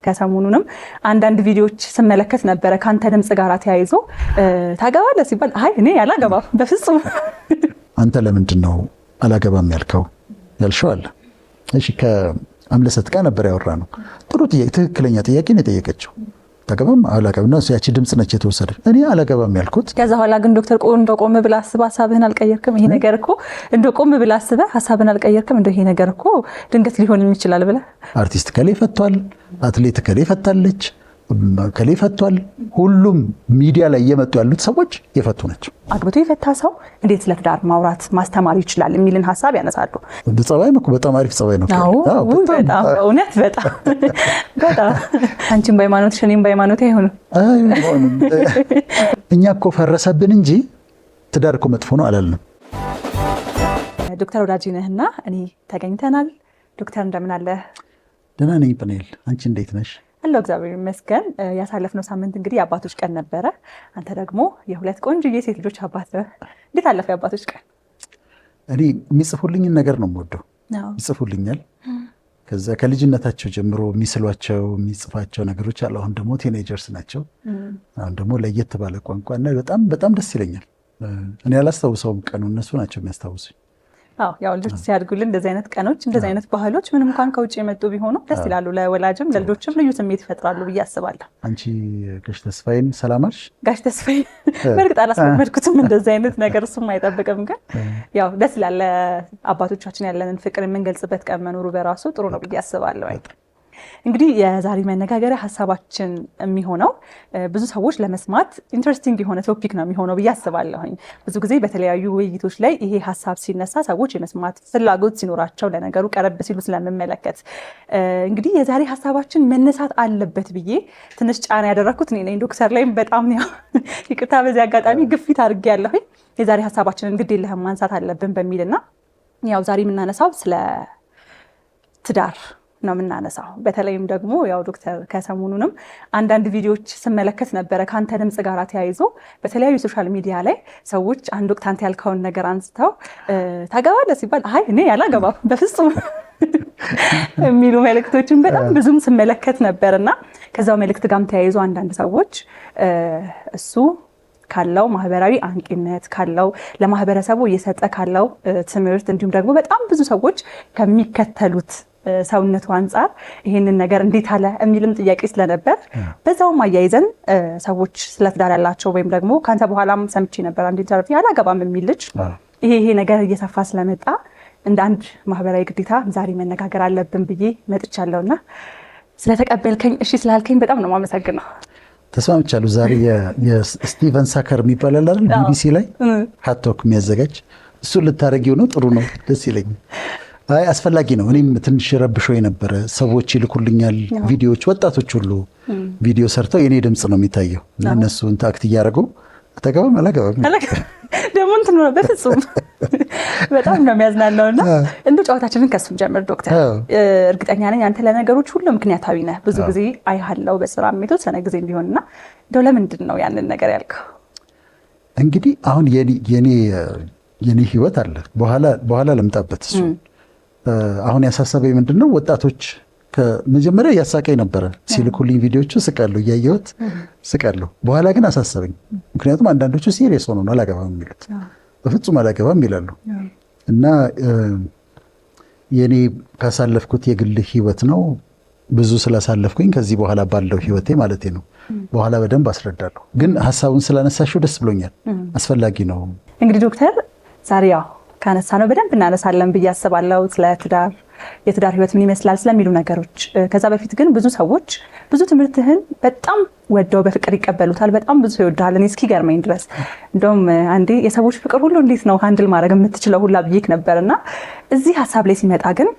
ከሰሞኑንም አንዳንድ ቪዲዮዎች ስመለከት ነበረ ካንተ ድምጽ ጋር ተያይዞ ታገባለህ ሲባል አይ እኔ አላገባም በፍጹም። አንተ ለምንድን ነው አላገባም ያልከው ያልሽው አለ? እሺ ከአምለሰት ጋር ነበር ያወራነው። ጥሩ ጥያቄ፣ ትክክለኛ ጥያቄ ነው የጠየቀችው። ታገባም አላገባም ነው ያቺ ድምጽ ነች የተወሰደች። እኔ አላገባም ያልኩት ከዛ በኋላ ግን ዶክተር ቆም ብለህ አስበህ ሐሳብህን አልቀየርክም? ይሄ ነገር እኮ ቆም ብለህ አስበህ ሐሳብህን አልቀየርክም? ይሄ ነገር እኮ ድንገት ሊሆን ይችላል ብለህ አርቲስት ከሌ ፈቷል፣ አትሌት ከሌ ፈታለች፣ ከሌ ፈቷል። ሁሉም ሚዲያ ላይ እየመጡ ያሉት ሰዎች የፈቱ ናቸው። አግብቶ የፈታ ሰው እንዴት ስለ ትዳር ማውራት ማስተማር ይችላል የሚልን ሐሳብ ያነሳሉ። ጸባይ ነው በጣም አሪፍ ጸባይ ነው። በጣም እውነት በጣም አንቺም በሃይማኖትሽ እኔም በሃይማኖቴ አይሆንም። እኛ እኮ ፈረሰብን እንጂ ትዳር እኮ መጥፎ ነው አላልንም። ዶክተር ወዳጅነህና እኔ ተገኝተናል። ዶክተር እንደምን አለ? ደህና ነኝ ጵኔል፣ አንቺ እንዴት ነሽ? አለው እግዚአብሔር ይመስገን። ያሳለፍነው ሳምንት እንግዲህ የአባቶች ቀን ነበረ። አንተ ደግሞ የሁለት ቆንጆዬ ሴት ልጆች አባት ነህ። እንዴት አለፈ የአባቶች ቀን? እኔ የሚጽፉልኝን ነገር ነው የምወደው። ይጽፉልኛል። ከዛ ከልጅነታቸው ጀምሮ የሚስሏቸው የሚጽፋቸው ነገሮች አሉ። አሁን ደግሞ ቲኔጀርስ ናቸው። አሁን ደግሞ ለየት ባለ ቋንቋ እና በጣም ደስ ይለኛል። እኔ አላስታውሰውም ቀኑ፣ እነሱ ናቸው የሚያስታውሱኝ። ያው ልጆች ሲያድጉልን እንደዚህ አይነት ቀኖች እንደዚህ አይነት ባህሎች ምንም እንኳን ከውጭ የመጡ ቢሆኑ ደስ ይላሉ። ለወላጅም ለልጆችም ልዩ ስሜት ይፈጥራሉ ብዬ አስባለሁ። አንቺ ጋሽ ተስፋዬን ሰላም አልሽ? ጋሽ ተስፋዬ በእርግጥ አላስለመድኩትም እንደዚህ አይነት ነገር፣ እሱም አይጠብቅም። ግን ያው ደስ ይላል። አባቶቻችን ያለንን ፍቅር የምንገልጽበት ቀን መኖሩ በራሱ ጥሩ ነው ብዬ አስባለሁ። እንግዲህ የዛሬ መነጋገሪያ ሀሳባችን የሚሆነው ብዙ ሰዎች ለመስማት ኢንትረስቲንግ የሆነ ቶፒክ ነው የሚሆነው ብዬ አስባለሁኝ። ብዙ ጊዜ በተለያዩ ውይይቶች ላይ ይሄ ሀሳብ ሲነሳ ሰዎች የመስማት ፍላጎት ሲኖራቸው ለነገሩ ቀረብ ሲሉ ስለምመለከት እንግዲህ የዛሬ ሀሳባችን መነሳት አለበት ብዬ ትንሽ ጫና ያደረኩት እኔ ነኝ። ዶክተር ላይም በጣም ይቅርታ በዚህ አጋጣሚ ግፊት አድርጌያለሁኝ። የዛሬ ሀሳባችንን ግድ የለህም ማንሳት አለብን በሚልና ያው ዛሬ የምናነሳው ስለ ትዳር ነው የምናነሳው። በተለይም ደግሞ ያው ዶክተር ከሰሞኑንም አንዳንድ ቪዲዮዎች ስመለከት ነበረ ካንተ ድምጽ ጋር ተያይዞ በተለያዩ ሶሻል ሚዲያ ላይ ሰዎች አንድ ወቅት አንተ ያልከውን ነገር አንስተው ታገባለህ ሲባል አይ እኔ አላገባም በፍጹም የሚሉ መልእክቶችን በጣም ብዙም ስመለከት ነበርና ከዛው መልእክት ጋርም ተያይዞ አንዳንድ ሰዎች እሱ ካለው ማህበራዊ አንቂነት ካለው ለማህበረሰቡ እየሰጠ ካለው ትምህርት እንዲሁም ደግሞ በጣም ብዙ ሰዎች ከሚከተሉት ሰውነቱ አንጻር ይሄንን ነገር እንዴት አለ የሚልም ጥያቄ ስለነበር በዛውም አያይዘን ሰዎች ስለ ትዳር ያላቸው ወይም ደግሞ ካንተ በኋላም ሰምቼ ነበር አንድ ኢንተርቪው አላገባም የሚል ልጅ ይሄ ነገር እየሰፋ ስለመጣ እንደ አንድ ማህበራዊ ግዴታ ዛሬ መነጋገር አለብን ብዬ መጥቻለሁና ስለተቀበልከኝ እሺ ስላልከኝ በጣም ነው የማመሰግነው። ተስማምቻለሁ። ዛሬ የስቲቨን ሳከር የሚባላል አይደል ቢቢሲ ላይ ሃቶክ የሚያዘጋጅ እሱን ልታረጊው ነው። ጥሩ ነው፣ ደስ ይለኛል። አይ አስፈላጊ ነው። እኔም ትንሽ ረብሾ የነበረ ሰዎች ይልኩልኛል ቪዲዮዎች፣ ወጣቶች ሁሉ ቪዲዮ ሰርተው የኔ ድምጽ ነው የሚታየው እና እነሱን ታክት እያደረጉ አታገባም አላገባም ደግሞ እንትን ነው በፍጹም በጣም ነው የሚያዝናናውና እንደ ጨዋታችንን ከሱን ጀምር ዶክተር። እርግጠኛ ነኝ አንተ ለነገሮች ሁሉ ምክንያታዊ ነህ። ብዙ ጊዜ አይሃለው በስራ የተወሰነ ጊዜ ቢሆንና እንደው ለምንድን ነው ያንን ነገር ያልከው? እንግዲህ አሁን የኔ ህይወት አለ፣ በኋላ ልምጣበት እሱ። አሁን ያሳሰበኝ ምንድነው ወጣቶች ከመጀመሪያ ያሳቀኝ ነበረ ሲልኩልኝ ቪዲዮቹ ስቃለሁ፣ እያየሁት ስቃለሁ። በኋላ ግን አሳሰበኝ። ምክንያቱም አንዳንዶቹ ሲሪየስ ሆኖ ነው አላገባም የሚሉት፣ በፍጹም አላገባም ይላሉ። እና የኔ ካሳለፍኩት የግል ህይወት ነው ብዙ ስላሳለፍኩኝ ከዚህ በኋላ ባለው ህይወቴ ማለቴ ነው። በኋላ በደንብ አስረዳለሁ። ግን ሀሳቡን ስላነሳሽው ደስ ብሎኛል። አስፈላጊ ነው። እንግዲህ ዶክተር ዛሬ ያው ካነሳ ነው በደንብ እናነሳለን ብዬ አስባለሁ ስለ ትዳር፣ የትዳር ህይወት ምን ይመስላል ስለሚሉ ነገሮች። ከዛ በፊት ግን ብዙ ሰዎች ብዙ ትምህርትህን በጣም ወደው በፍቅር ይቀበሉታል። በጣም ብዙ ይወዳል። እኔ እስኪገርመኝ ድረስ እንደውም አንዴ የሰዎች ፍቅር ሁሉ እንዴት ነው ሃንድል ማድረግ የምትችለው ሁላ ብዬክ ነበርና እዚህ ሀሳብ ላይ ሲመጣ ግን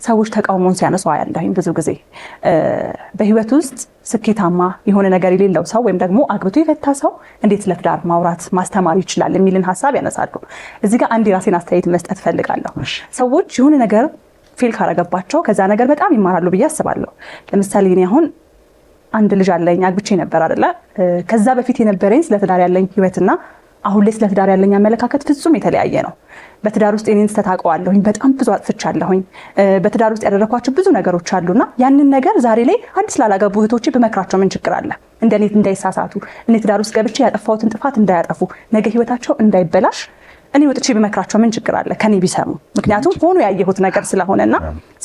ሰዎች ተቃውሞን ሲያነሱ አያለሁኝ ብዙ ጊዜ። በህይወት ውስጥ ስኬታማ የሆነ ነገር የሌለው ሰው ወይም ደግሞ አግብቶ የፈታ ሰው እንዴት ስለ ትዳር ማውራት ማስተማር ይችላል የሚልን ሀሳብ ያነሳሉ። እዚህ ጋር አንድ የራሴን አስተያየት መስጠት ፈልጋለሁ። ሰዎች የሆነ ነገር ፌል ካረገባቸው ከዛ ነገር በጣም ይማራሉ ብዬ አስባለሁ። ለምሳሌ እኔ አሁን አንድ ልጅ አለኝ፣ አግብቼ ነበር አይደለ? ከዛ በፊት የነበረኝ ስለ ትዳር ያለኝ ህይወትና አሁን ላይ ስለ ትዳር ያለኝ አመለካከት ፍጹም የተለያየ ነው። በትዳር ውስጥ እኔን ተታውቀዋለሁኝ፣ በጣም ብዙ አጥፍቻለሁኝ። በትዳር ውስጥ ያደረኳቸው ብዙ ነገሮች አሉና ያንን ነገር ዛሬ ላይ አዲስ ላላገቡ እህቶቼ በመክራቸው ምን ችግር አለ? እንደኔ እንዳይሳሳቱ፣ እኔ ትዳር ውስጥ ገብቼ ያጠፋሁትን ጥፋት እንዳያጠፉ፣ ነገ ህይወታቸው እንዳይበላሽ እኔ ወጥቼ በመክራቸው ምን ችግር አለ ከኔ ቢሰሙ? ምክንያቱም ሆኖ ያየሁት ነገር ስለሆነና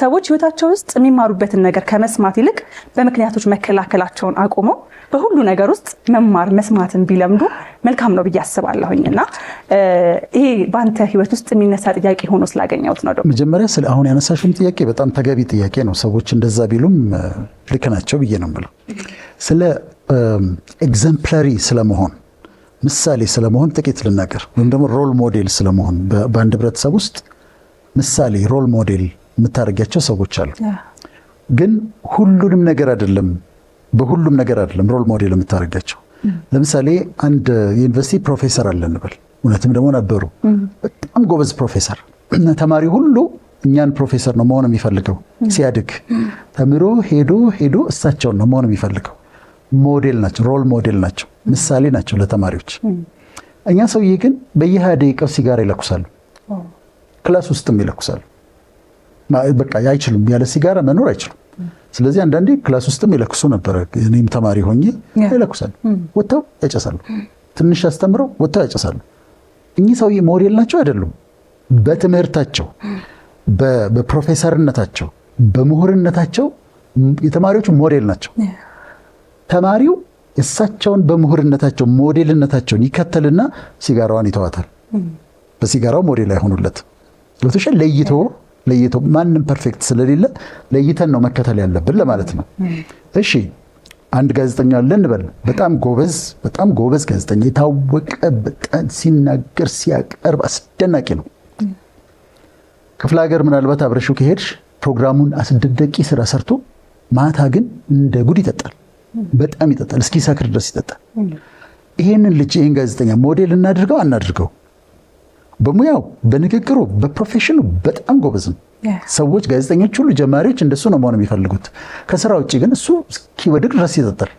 ሰዎች ህይወታቸው ውስጥ የሚማሩበትን ነገር ከመስማት ይልቅ በምክንያቶች መከላከላቸውን አቁመው በሁሉ ነገር ውስጥ መማር መስማትን ቢለምዱ መልካም ነው ብዬ አስባለሁኝና ይሄ በአንተ ህይወት ውስጥ የሚነሳ ጥያቄ ሆኖ ስላገኘሁት ነው። መጀመሪያ ስለ አሁን ያነሳሽውን ጥያቄ በጣም ተገቢ ጥያቄ ነው። ሰዎች እንደዛ ቢሉም ልክ ናቸው ብዬ ነው የምለው። ስለ ኤግዘምፕላሪ ስለመሆን ምሳሌ ስለመሆን ጥቂት ልናገር፣ ወይም ደግሞ ሮል ሞዴል ስለመሆን በአንድ ህብረተሰብ ውስጥ ምሳሌ ሮል ሞዴል የምታደርጊያቸው ሰዎች አሉ። ግን ሁሉንም ነገር አይደለም፣ በሁሉም ነገር አይደለም ሮል ሞዴል የምታደርጊያቸው። ለምሳሌ አንድ የዩኒቨርሲቲ ፕሮፌሰር አለ እንበል፣ እውነትም ደግሞ ነበሩ፣ በጣም ጎበዝ ፕሮፌሰር። ተማሪ ሁሉ እኛን ፕሮፌሰር ነው መሆን የሚፈልገው። ሲያድግ ተምሮ ሄዶ እሳቸውን ነው መሆን የሚፈልገው። ሞዴል ናቸው፣ ሮል ሞዴል ናቸው፣ ምሳሌ ናቸው ለተማሪዎች። እኛ ሰውዬ ግን በየ20 ደቂቃው ሲጋራ ይለኩሳሉ፣ ክላስ ውስጥም ይለኩሳሉ። በቃ አይችሉም፣ ያለ ሲጋራ መኖር አይችሉም። ስለዚህ አንዳንዴ ክላስ ውስጥም ይለኩሱ ነበረ። እኔም ተማሪ ሆኜ ይለኩሳሉ፣ ወጥተው ያጨሳሉ። ትንሽ አስተምረው ወጥተው ያጨሳሉ። እኚህ ሰውዬ ሞዴል ናቸው አይደሉም? በትምህርታቸው፣ በፕሮፌሰርነታቸው፣ በምሁርነታቸው የተማሪዎቹ ሞዴል ናቸው። ተማሪው እሳቸውን በምሁርነታቸው ሞዴልነታቸውን ይከተልና ሲጋራዋን ይተዋታል። በሲጋራው ሞዴል አይሆኑለት። ለተሻለ ለይቶ ማንም ፐርፌክት ስለሌለ ለይተን ነው መከተል ያለብን ለማለት ነው። እሺ አንድ ጋዜጠኛ አለ እንበል፣ በጣም ጎበዝ ጋዜጠኛ፣ የታወቀ በጣም ሲናገር ሲያቀርብ አስደናቂ ነው። ክፍለ ሀገር ምናልባት አብረሽው ከሄድሽ ፕሮግራሙን አስደናቂ ስራ ሰርቶ ማታ ግን እንደ ጉድ ይጠጣል። በጣም ይጠጣል፣ እስኪ ሰክር ድረስ ይጠጣል። ይሄንን ጋዜጠኛ ሞዴል እናድርገው አናድርገው? በሙያው በንግግሩ በፕሮፌሽኑ በጣም ጎበዝ ነው። ሰዎች ጋዜጠኞች ሁሉ ጀማሪዎች እንደሱ ነው መሆን የሚፈልጉት። ከስራ ውጭ ግን እሱ እስኪወድቅ ድረስ ይጠጣል።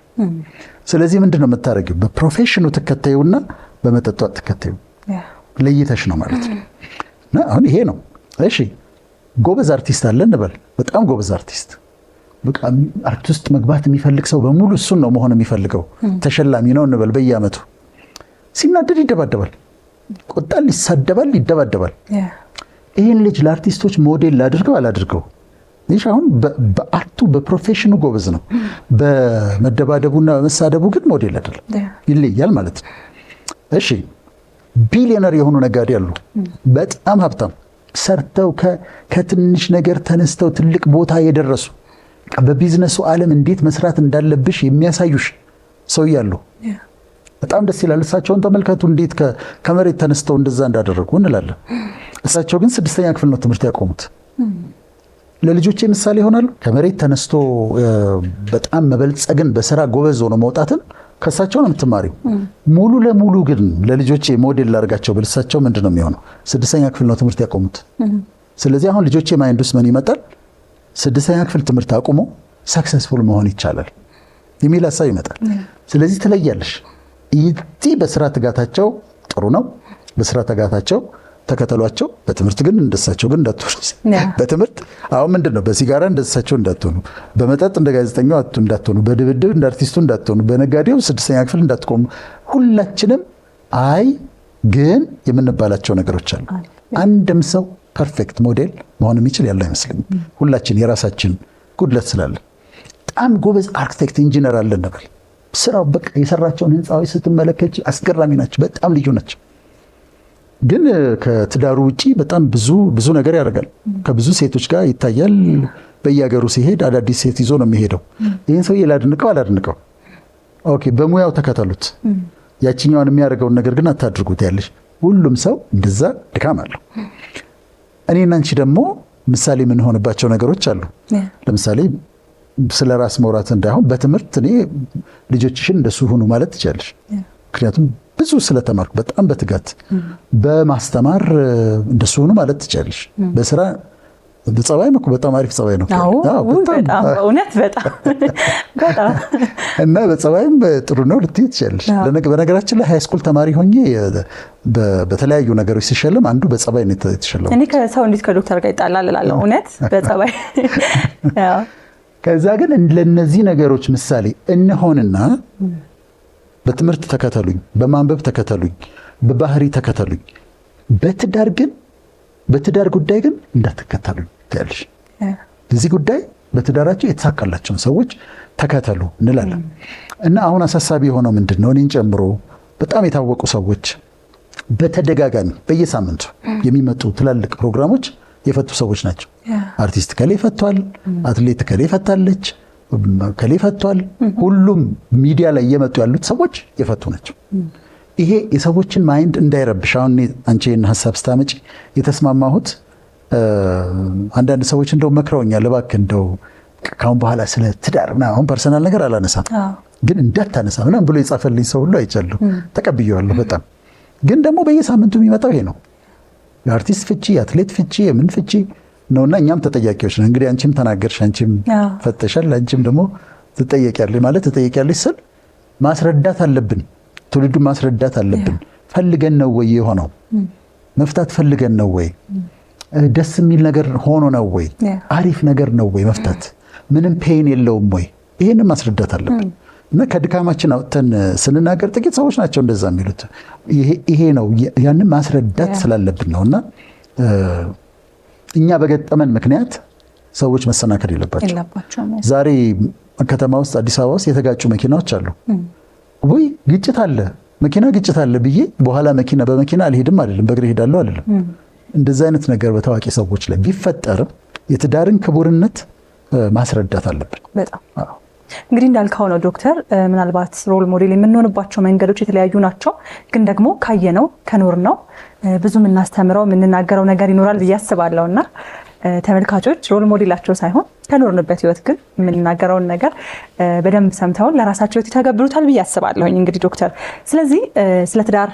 ስለዚህ ምንድነው የምታደርጊው? በፕሮፌሽኑ ትከተዩና በመጠጡ ትከተዩ፣ ለይተሽ ነው ማለት ነው። እና አሁን ይሄ ነው። እሺ ጎበዝ አርቲስት አለ እንበል፣ በጣም ጎበዝ አርቲስት፣ በቃ አርት ውስጥ መግባት የሚፈልግ ሰው በሙሉ እሱን ነው መሆን የሚፈልገው። ተሸላሚ ነው እንበል፣ በየዓመቱ ሲናደድ ይደባደባል፣ ቆጣል፣ ይሳደባል፣ ይደባደባል። ይሄን ልጅ ለአርቲስቶች ሞዴል ላድርገው አላድርገው? ይህ አሁን በአርቱ በፕሮፌሽኑ ጎበዝ ነው፣ በመደባደቡና በመሳደቡ ግን ሞዴል አይደለም። ይለያል ማለት ነው። እሺ ቢሊዮነር የሆኑ ነጋዴ አሉ፣ በጣም ሀብታም፣ ሰርተው ከትንሽ ነገር ተነስተው ትልቅ ቦታ የደረሱ፣ በቢዝነሱ ዓለም እንዴት መስራት እንዳለብሽ የሚያሳዩሽ ሰው ያሉ፣ በጣም ደስ ይላል። እሳቸውን ተመልከቱ፣ እንዴት ከመሬት ተነስተው እንደዛ እንዳደረጉ እንላለን። እሳቸው ግን 6ኛ ክፍል ነው ትምህርት ያቆሙት። ለልጆቼ ምሳሌ ይሆናሉ። ከመሬት ተነስቶ በጣም መበልጸግን፣ በስራ ጎበዝ ሆኖ መውጣትን ከእሳቸው ነው የምትማሪው። ሙሉ ለሙሉ ግን ለልጆቼ ሞዴል ላድርጋቸው ብል እሳቸው ምንድን ነው የሚሆነው? 6ኛ ክፍል ነው ትምህርት ያቆሙት። ስለዚህ አሁን ልጆቼ ማይንድ ውስጥ ምን ይመጣል? 6ኛ ክፍል ትምህርት አቁሞ ሰክሰስፉል መሆን ይቻላል የሚል ሀሳብ ይመጣል። ስለዚህ ትለያለሽ። ይህ በስራ ትጋታቸው ጥሩ ነው፣ በስራ ትጋታቸው ተከተሏቸው። በትምህርት ግን እንደሳቸው ግን እንዳትሆኑ። በትምህርት አሁን ምንድነው? በሲጋራ እንደሳቸው እንዳትሆኑ፣ በመጠጥ እንደ ጋዜጠኛው እንዳትሆኑ፣ በድብድብ እንደ አርቲስቱ እንዳትሆኑ፣ በነጋዴው 6ኛ ክፍል እንዳትቆሙ። ሁላችንም አይ ግን የምንባላቸው ነገሮች አሉ። አንድም ሰው ፐርፌክት ሞዴል መሆን የሚችል ያለው አይመስለኝም። ሁላችን የራሳችን ጉድለት ስላለ በጣም ጎበዝ አርክቴክት ኢንጂነር አለ ነበር። ስራው በቃ የሰራቸውን ህንፃዎች ስትመለከች አስገራሚ ናቸው፣ በጣም ልዩ ናቸው። ግን ከትዳሩ ውጪ በጣም ብዙ ነገር ያደርጋል። ከብዙ ሴቶች ጋር ይታያል። በየሀገሩ ሲሄድ አዳዲስ ሴት ይዞ ነው የሚሄደው። ይህን ሰውዬ ላድንቀው አላድንቀው? ኦኬ፣ በሙያው ተከተሉት። ያችኛዋን የሚያደርገውን ነገር ግን አታድርጉት ያለሽ። ሁሉም ሰው እንደዛ ድካም አለው። እኔና አንቺ ደግሞ ምሳሌ የምንሆንባቸው ነገሮች አሉ። ለምሳሌ ስለ ራስ መውራት እንዳይሆን በትምህርት እኔ ልጆችሽን እንደሱ ሁኑ ማለት ትችላለሽ። ምክንያቱም ብዙ ስለተማርኩ በጣም በትጋት በማስተማር እንደሱ ሁኑ ማለት ትችላለሽ። በስራ ጸባይም እኮ በጣም አሪፍ ጸባይ ነው። በጣም እውነት በጣም እና በጸባይም ጥሩ ነው ልትይ ትችላለሽ። በነገራችን ላይ ሃይስኩል ተማሪ ሆኜ በተለያዩ ነገሮች ሲሸለም አንዱ በጸባይ ነው የተሸለመው። እኔ ከሰው እንዴት ከዶክተር ጋር ይጣላል እላለሁ። እውነት በጸባይ ከዛ ግን ለነዚህ ነገሮች ምሳሌ እንሆንና በትምህርት ተከተሉኝ፣ በማንበብ ተከተሉኝ፣ በባህሪ ተከተሉኝ፣ በትዳር ጉዳይ ግን እንዳትከተሉኝ ትያለሽ። እዚህ ጉዳይ በትዳራቸው የተሳካላቸውን ሰዎች ተከተሉ እንላለን። እና አሁን አሳሳቢ የሆነው ምንድን ነው? እኔን ጨምሮ በጣም የታወቁ ሰዎች በተደጋጋሚ በየሳምንቱ የሚመጡ ትላልቅ ፕሮግራሞች የፈቱ ሰዎች ናቸው። አርቲስት ከሌ ፈቷል፣ አትሌት ከሌ ፈታለች፣ ከሌ ፈቷል። ሁሉም ሚዲያ ላይ እየመጡ ያሉት ሰዎች የፈቱ ናቸው። ይሄ የሰዎችን ማይንድ እንዳይረብሽ አሁን አንቺ ይህን ሀሳብ ስታመጪ የተስማማሁት አንዳንድ ሰዎች እንደው መክረውኛል፣ እባክህ እንደው ካሁን በኋላ ስለ ትዳር ምናምን አሁን ፐርሰናል ነገር አላነሳም ግን እንዳታነሳ ምናምን ብሎ የጻፈልኝ ሰው ሁሉ አይቻለሁ፣ ተቀብዬዋለሁ በጣም። ግን ደግሞ በየሳምንቱ የሚመጣው ይሄ ነው፣ የአርቲስት ፍቺ፣ የአትሌት ፍቺ፣ የምን ፍቺ ነውና እኛም ተጠያቂዎች ነን። እንግዲህ አንቺም ተናገርሽ፣ አንቺም ፈተሻል፣ አንቺም ደግሞ ትጠየቂያለሽ። ማለት ትጠየቂያለሽ ስል ማስረዳት አለብን፣ ትውልዱን ማስረዳት አለብን። ፈልገን ነው ወይ የሆነው? መፍታት ፈልገን ነው ወይ? ደስ የሚል ነገር ሆኖ ነው ወይ? አሪፍ ነገር ነው ወይ መፍታት? ምንም ፔን የለውም ወይ? ይሄንን ማስረዳት አለብን። እና ከድካማችን አውጥተን ስንናገር ጥቂት ሰዎች ናቸው እንደዛ የሚሉት። ይሄ ነው ያንን ማስረዳት ስላለብን ነውና እኛ በገጠመን ምክንያት ሰዎች መሰናከል የለባቸው። ዛሬ ከተማ ውስጥ አዲስ አበባ ውስጥ የተጋጩ መኪናዎች አሉ። ወይ ግጭት አለ፣ መኪና ግጭት አለ ብዬ በኋላ በመኪና አልሄድም አይደለም፣ በእግሬ ሄዳለሁ አይደለም። እንደዚህ አይነት ነገር በታዋቂ ሰዎች ላይ ቢፈጠርም የትዳርን ክቡርነት ማስረዳት አለብን። በጣም እንግዲህ እንዳልከው ነው ዶክተር፣ ምናልባት ሮል ሞዴል የምንሆንባቸው መንገዶች የተለያዩ ናቸው። ግን ደግሞ ካየነው ከኖርነው ብዙ የምናስተምረው የምንናገረው ነገር ይኖራል ብዬ አስባለሁና ተመልካቾች ሮል ሞዴላቸው ሳይሆን ከኖርንበት ህይወት ግን የምንናገረውን ነገር በደንብ ሰምተውን ለራሳቸው ይተገብሩታል ብዬ አስባለሁኝ። እንግዲህ ዶክተር፣ ስለዚህ ስለ ትዳር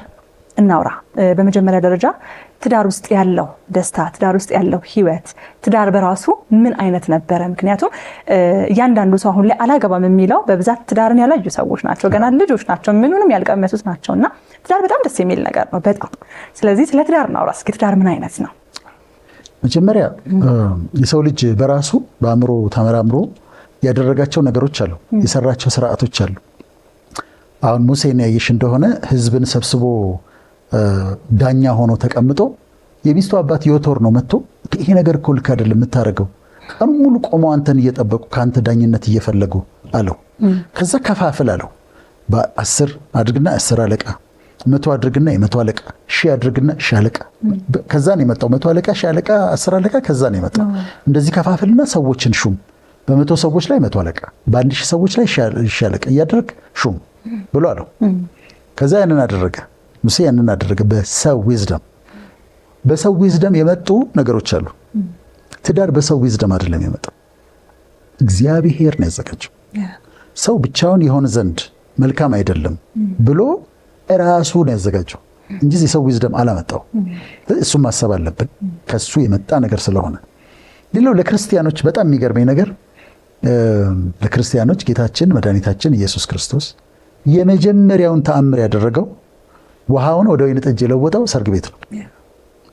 እናውራ። በመጀመሪያ ደረጃ ትዳር ውስጥ ያለው ደስታ፣ ትዳር ውስጥ ያለው ህይወት፣ ትዳር በራሱ ምን አይነት ነበረ? ምክንያቱም እያንዳንዱ ሰው አሁን ላይ አላገባም የሚለው በብዛት ትዳርን ያላዩ ሰዎች ናቸው፣ ገና ልጆች ናቸው፣ ምኑንም ያልቀመሱት ናቸውና ትዳር በጣም ደስ የሚል ነገር ነው በጣም። ስለዚህ ስለ ትዳር እናውራ እስኪ። ትዳር ምን አይነት ነው? መጀመሪያ የሰው ልጅ በራሱ በአእምሮ ተመራምሮ ያደረጋቸው ነገሮች አሉ፣ የሰራቸው ስርዓቶች አሉ። አሁን ሙሴን ያየሽ እንደሆነ ህዝብን ሰብስቦ ዳኛ ሆኖ ተቀምጦ የሚስቱ አባት ዮቶር ነው መጥቶ ይሄ ነገር እኮ ልክ አይደለም የምታደርገው፣ ቀን ሙሉ ቆመው አንተን እየጠበቁ ከአንተ ዳኝነት እየፈለጉ አለው። ከዛ ከፋፍል አለው። በ10 አድርግና 10 አለቃ፣ 100 አድርግና የ100 አለቃ፣ 1000 አድርግና 1000 አለቃ። ከዛ ነው የመጣው 100 አለቃ፣ 1000 አለቃ፣ 10 አለቃ። ከዛ ነው የመጣው እንደዚህ ከፋፍልና ሰዎችን ሹም። በ100 ሰዎች ላይ 100 አለቃ፣ በ1000 ሰዎች ላይ 1000 አለቃ እያደረግ ሹም ብሎ አለው። ከዛ ያንን አደረገ ሙሴ፣ ያንን አደረገ በሰው ዊዝደም። በሰው ዊዝደም የመጡ ነገሮች አሉ። ትዳር በሰው ዊዝደም አይደለም የመጣው፣ እግዚአብሔር ነው ያዘጋጀው። ሰው ብቻውን የሆነ ዘንድ መልካም አይደለም ብሎ ራሱ ነው ያዘጋጀው እንጂ የሰው ዊዝደም አላመጣው። እሱም ማሰብ አለብን ከሱ የመጣ ነገር ስለሆነ። ሌላው ለክርስቲያኖች በጣም የሚገርመኝ ነገር ለክርስቲያኖች ጌታችን መድኃኒታችን ኢየሱስ ክርስቶስ የመጀመሪያውን ተአምር ያደረገው ውሃውን ወደ ወይን ጠጅ የለወጠው ሰርግ ቤት ነው።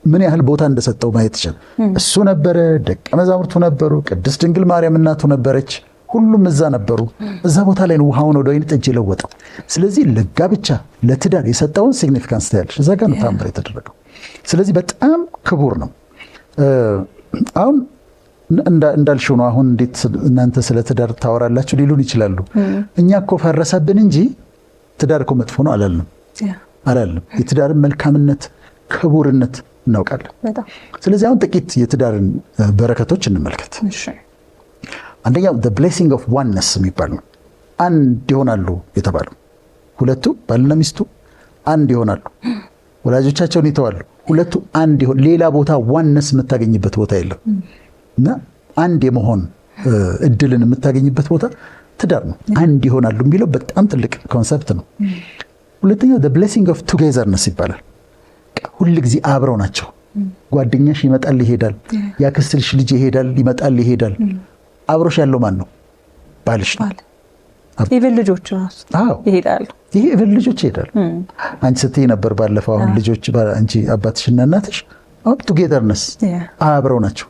ምን ያህል ቦታ እንደሰጠው ማየት ይችላል። እሱ ነበረ፣ ደቀ መዛሙርቱ ነበሩ፣ ቅድስት ድንግል ማርያም እናቱ ነበረች፣ ሁሉም እዛ ነበሩ። እዛ ቦታ ላይ ነው ውሃውን ወደ ወይን ጠጅ የለወጠው። ስለዚህ ለጋብቻ ለትዳር የሰጠውን ሲግኒፊካንስ ታያለሽ። እዛ ጋር ነው ተአምር የተደረገው። ስለዚህ በጣም ክቡር ነው። አሁን እንዳልሽው ነው። አሁን እንዴት እናንተ ስለ ትዳር ታወራላችሁ ሊሉን ይችላሉ። እኛ እኮ ፈረሰብን እንጂ ትዳር እኮ መጥፎ ነው አላልንም። የትዳርን መልካምነት ክቡርነት እናውቃለን። ስለዚህ አሁን ጥቂት የትዳርን በረከቶች እንመልከት። አንደኛው the blessing of oneness የሚባል ነው። አንድ ይሆናሉ የተባለው ሁለቱ ባልና ሚስቱ አንድ ይሆናሉ። ወላጆቻቸውን ይተዋሉ፣ ሁለቱ አንድ ይሆን። ሌላ ቦታ oneness የምታገኝበት ቦታ የለም እና አንድ የመሆን እድልን የምታገኝበት ቦታ ትዳር ነው። አንድ ይሆናሉ የሚለው በጣም ትልቅ ኮንሰፕት ነው። ሁለተኛው the blessing of togetherness ይባላል። ሁል ጊዜ አብረው ናቸው። ጓደኛሽ ይመጣል ይሄዳል፣ ያክስትልሽ ልጅ ይሄዳል ይመጣል ይሄዳል። አብሮሽ ያለው ማን ነው? ባልሽ ነው። ኢቭን ልጆች ራሱ ይሄዳሉ። ይሄ ኢቭን ልጆች ይሄዳሉ። አንቺ ስትይ ነበር ባለፈው አሁን ልጆች አንቺ አባትሽና እናትሽ ቱጌዘርነስ አብረው ናቸው።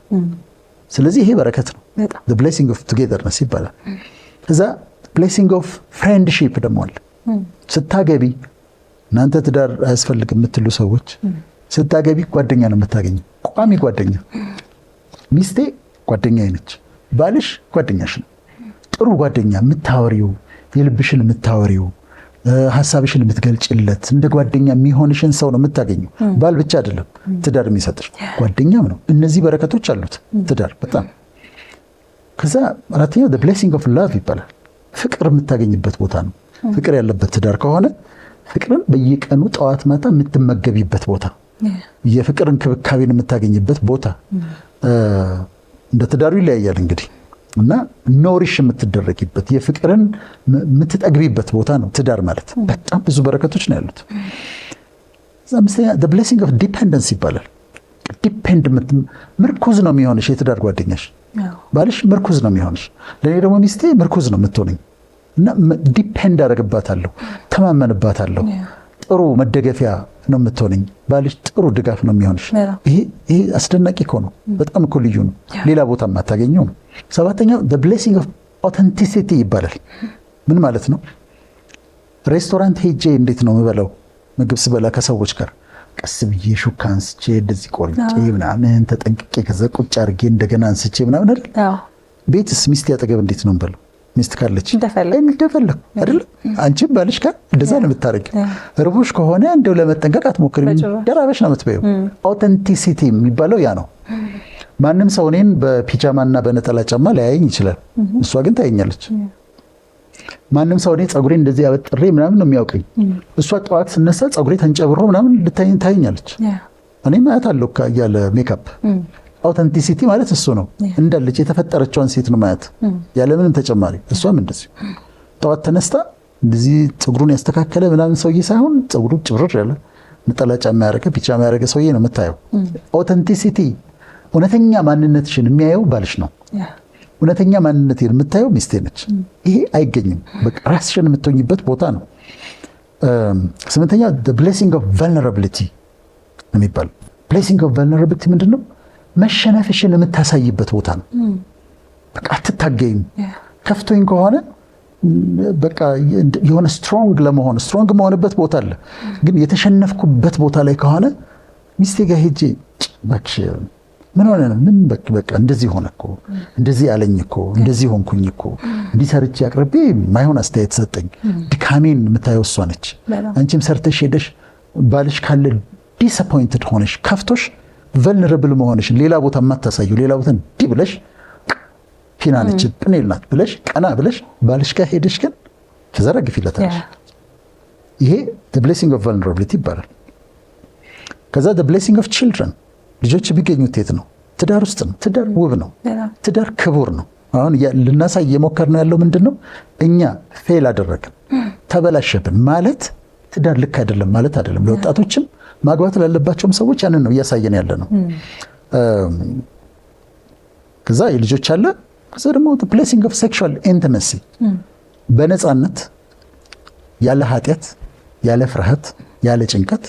ስለዚህ ይሄ በረከት ነው። the blessing of togetherness ይባላል። እዛ blessing of friendship ደግሞ አለ። ስታገቢ እናንተ ትዳር አያስፈልግም የምትሉ ሰዎች ስታገቢ ጓደኛ ነው የምታገኘው፣ ቋሚ ጓደኛ። ሚስቴ ጓደኛዬ ነች፣ ባልሽ ጓደኛሽ ነው። ጥሩ ጓደኛ የምታወሪው፣ የልብሽን የምታወሪው፣ ሀሳብሽን የምትገልጭለት እንደ ጓደኛ የሚሆንሽን ሰው ነው የምታገኘው። ባል ብቻ አይደለም ትዳር የሚሰጥሽ ጓደኛም ነው። እነዚህ በረከቶች አሉት ትዳር በጣም። ከዛ አራተኛው the blessing of love ይባላል። ፍቅር የምታገኝበት ቦታ ነው። ፍቅር ያለበት ትዳር ከሆነ ፍቅርን በየቀኑ ጠዋት ማታ የምትመገቢበት ቦታ፣ የፍቅር እንክብካቤን የምታገኝበት ቦታ። እንደ ትዳሩ ይለያያል እንግዲህ እና ኖሪሽ የምትደረጊበት የፍቅርን የምትጠግቢበት ቦታ ነው ትዳር ማለት። በጣም ብዙ በረከቶች ነው ያሉት። the blessing of dependence ይባላል። ዲፔንድ ምርኩዝ ነው የሚሆንሽ የትዳር ጓደኛሽ። ባልሽ ምርኩዝ ነው የሚሆንሽ፣ ለእኔ ደግሞ ሚስቴ ምርኩዝ ነው የምትሆነኝ እና ዲፔንድ አደርግባታለሁ፣ ተማመንባታለሁ። ጥሩ መደገፊያ ነው የምትሆነኝ። ባልሽ ጥሩ ድጋፍ ነው የሚሆንሽ። ይሄ አስደናቂ እኮ ነው። በጣም እኮ ልዩ ነው። ሌላ ቦታ የማታገኘው ነው። ሰባተኛው the blessing of authenticity ይባላል። ምን ማለት ነው? ሬስቶራንት ሄጄ እንዴት ነው የምበላው? ምግብ ስበላ ከሰዎች ጋር ቀስ ብዬ ሹካ አንስቼ እንደዚህ ቆርጬ ምናምን ተጠንቅቄ ከዛ ቁጭ አድርጌ እንደገና አንስቼ ምናምን አይደል? ቤትስ ሚስት ያጠገብ እንዴት ነው የምበላው? ሚስት ካለች እንደፈለኩ አይደል? አንቺም ባልሽ ጋር እንደዛ ነው የምታረጊው። ርቦሽ ከሆነ እንደው ለመጠንቀቅ አትሞክሪም፣ ደራበሽ ነው የምትበይው። አውተንቲሲቲ የሚባለው ያ ነው። ማንም ሰው እኔን በፒጃማና በነጠላ ጫማ ሊያየኝ ይችላል፣ እሷ ግን ታየኛለች። ማንም ሰው እኔ ፀጉሬ እንደዚህ ያበጥሬ ምናምን ነው የሚያውቀኝ፣ እሷ ጠዋት ስነሳ ፀጉሬ ተንጨብሮ ምናምን ታየኛለች። እኔም አያታለሁ ያለ ሜካፕ። አውተንቲሲቲ ማለት እሱ ነው። እንዳለች የተፈጠረችውን ሴት ነው ማየት ያለምንም ተጨማሪ። እሷም እንደዚህ ጠዋት ተነስታ እንደዚህ ፀጉሩን ያስተካከለ ምናምን ሰውዬ ሳይሆን ፀጉሩ ጭብርር ያለ ነጠላ ጫማ ያደረገ ፒጃማ ያደረገ ሰውዬ ነው የምታየው። አውተንቲሲቲ እውነተኛ ማንነትሽን የሚያየው ባልሽ ነው። እውነተኛ ማንነቴን የምታየው ሚስቴ ነች። ይሄ አይገኝም። በቃ ራስሽን የምትሆኝበት ቦታ ነው። ስምንተኛ the blessing of vulnerability የሚባል blessing of vulnerability ምንድን ነው? መሸነፍሽን የምታሳይበት ቦታ ነው። በቃ አትታገይም። ከፍቶኝ ከሆነ በቃ የሆነ ስትሮንግ መሆንበት ቦታ አለ። ግን የተሸነፍኩበት ቦታ ላይ ከሆነ ሚስቴ ጋር ሄጄ በቃ ምን ሆነ ነው? ምን በቃ እንደዚህ ሆነ እኮ፣ እንደዚህ አለኝ እኮ፣ እንደዚህ ሆንኩኝ እኮ፣ እንዲህ ሰርቼ አቅርቤ ማይሆን አስተያየት ሰጠኝ። ድካሜን የምታየው እሷ ነች። አንቺም ሰርተሽ ሄደሽ ባልሽ ካለ ዲስአፖይንትድ ሆነሽ ከፍቶሽ ቨልነራብል መሆንሽን ሌላ ቦታ የማታሳየው ሌላ ቦታ እንዲህ ብለሽ ፊና ነች ጵኔል ናት ብለሽ ቀና ብለሽ ባልሽ ጋር ሄደሽ ግን ተዘረግፊለታለሽ። ይሄ the blessing of vulnerability ይባላል። ከዛ the blessing of children ልጆች ቢገኙት የት ነው? ትዳር ውስጥ ነው። ትዳር ውብ ነው። ትዳር ክቡር ነው። አሁን ልናሳይ እየሞከርነው ያለው ምንድን ነው? እኛ ፌል አደረግን ተበላሸብን ማለት ትዳር ልክ አይደለም ማለት አይደለም። ለወጣቶችም ማግባት ላለባቸውም ሰዎች ያንን ነው እያሳየን ያለ ነው። ከዛ የልጆች አለ። ከዛ ደግሞ the blessing of sexual intimacy በነፃነት ያለ ኃጢአት ያለ ፍርሃት ያለ ጭንቀት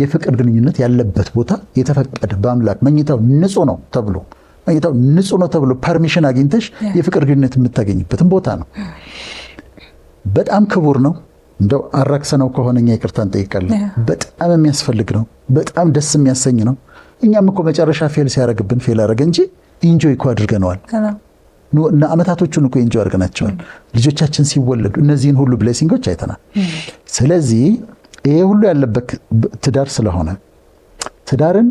የፍቅር ግንኙነት ያለበት ቦታ የተፈቀደ በአምላክ መኝታው ንጹህ ነው ተብሎ ፐርሚሽን አግኝተሽ የፍቅር ግንኙነት የምታገኝበትን ቦታ ነው። በጣም ክቡር ነው። እንደው አራክሰነው ከሆነኛ ይቅርታ እንጠይቃለን። በጣም የሚያስፈልግ ነው። በጣም ደስ የሚያሰኝ ነው። እኛም እኮ መጨረሻ ፌል ሲያደርግብን ፌል አደረገ እንጂ ኢንጆይ እኮ አድርገነዋል። እና አመታቶቹን እኮ ኢንጆይ አድርገናቸዋል። ልጆቻችን ሲወለዱ እነዚህን ሁሉ ብሌሲንጎች አይተናል። ስለዚህ ይሄ ሁሉ ያለበት ትዳር ስለሆነ ትዳርን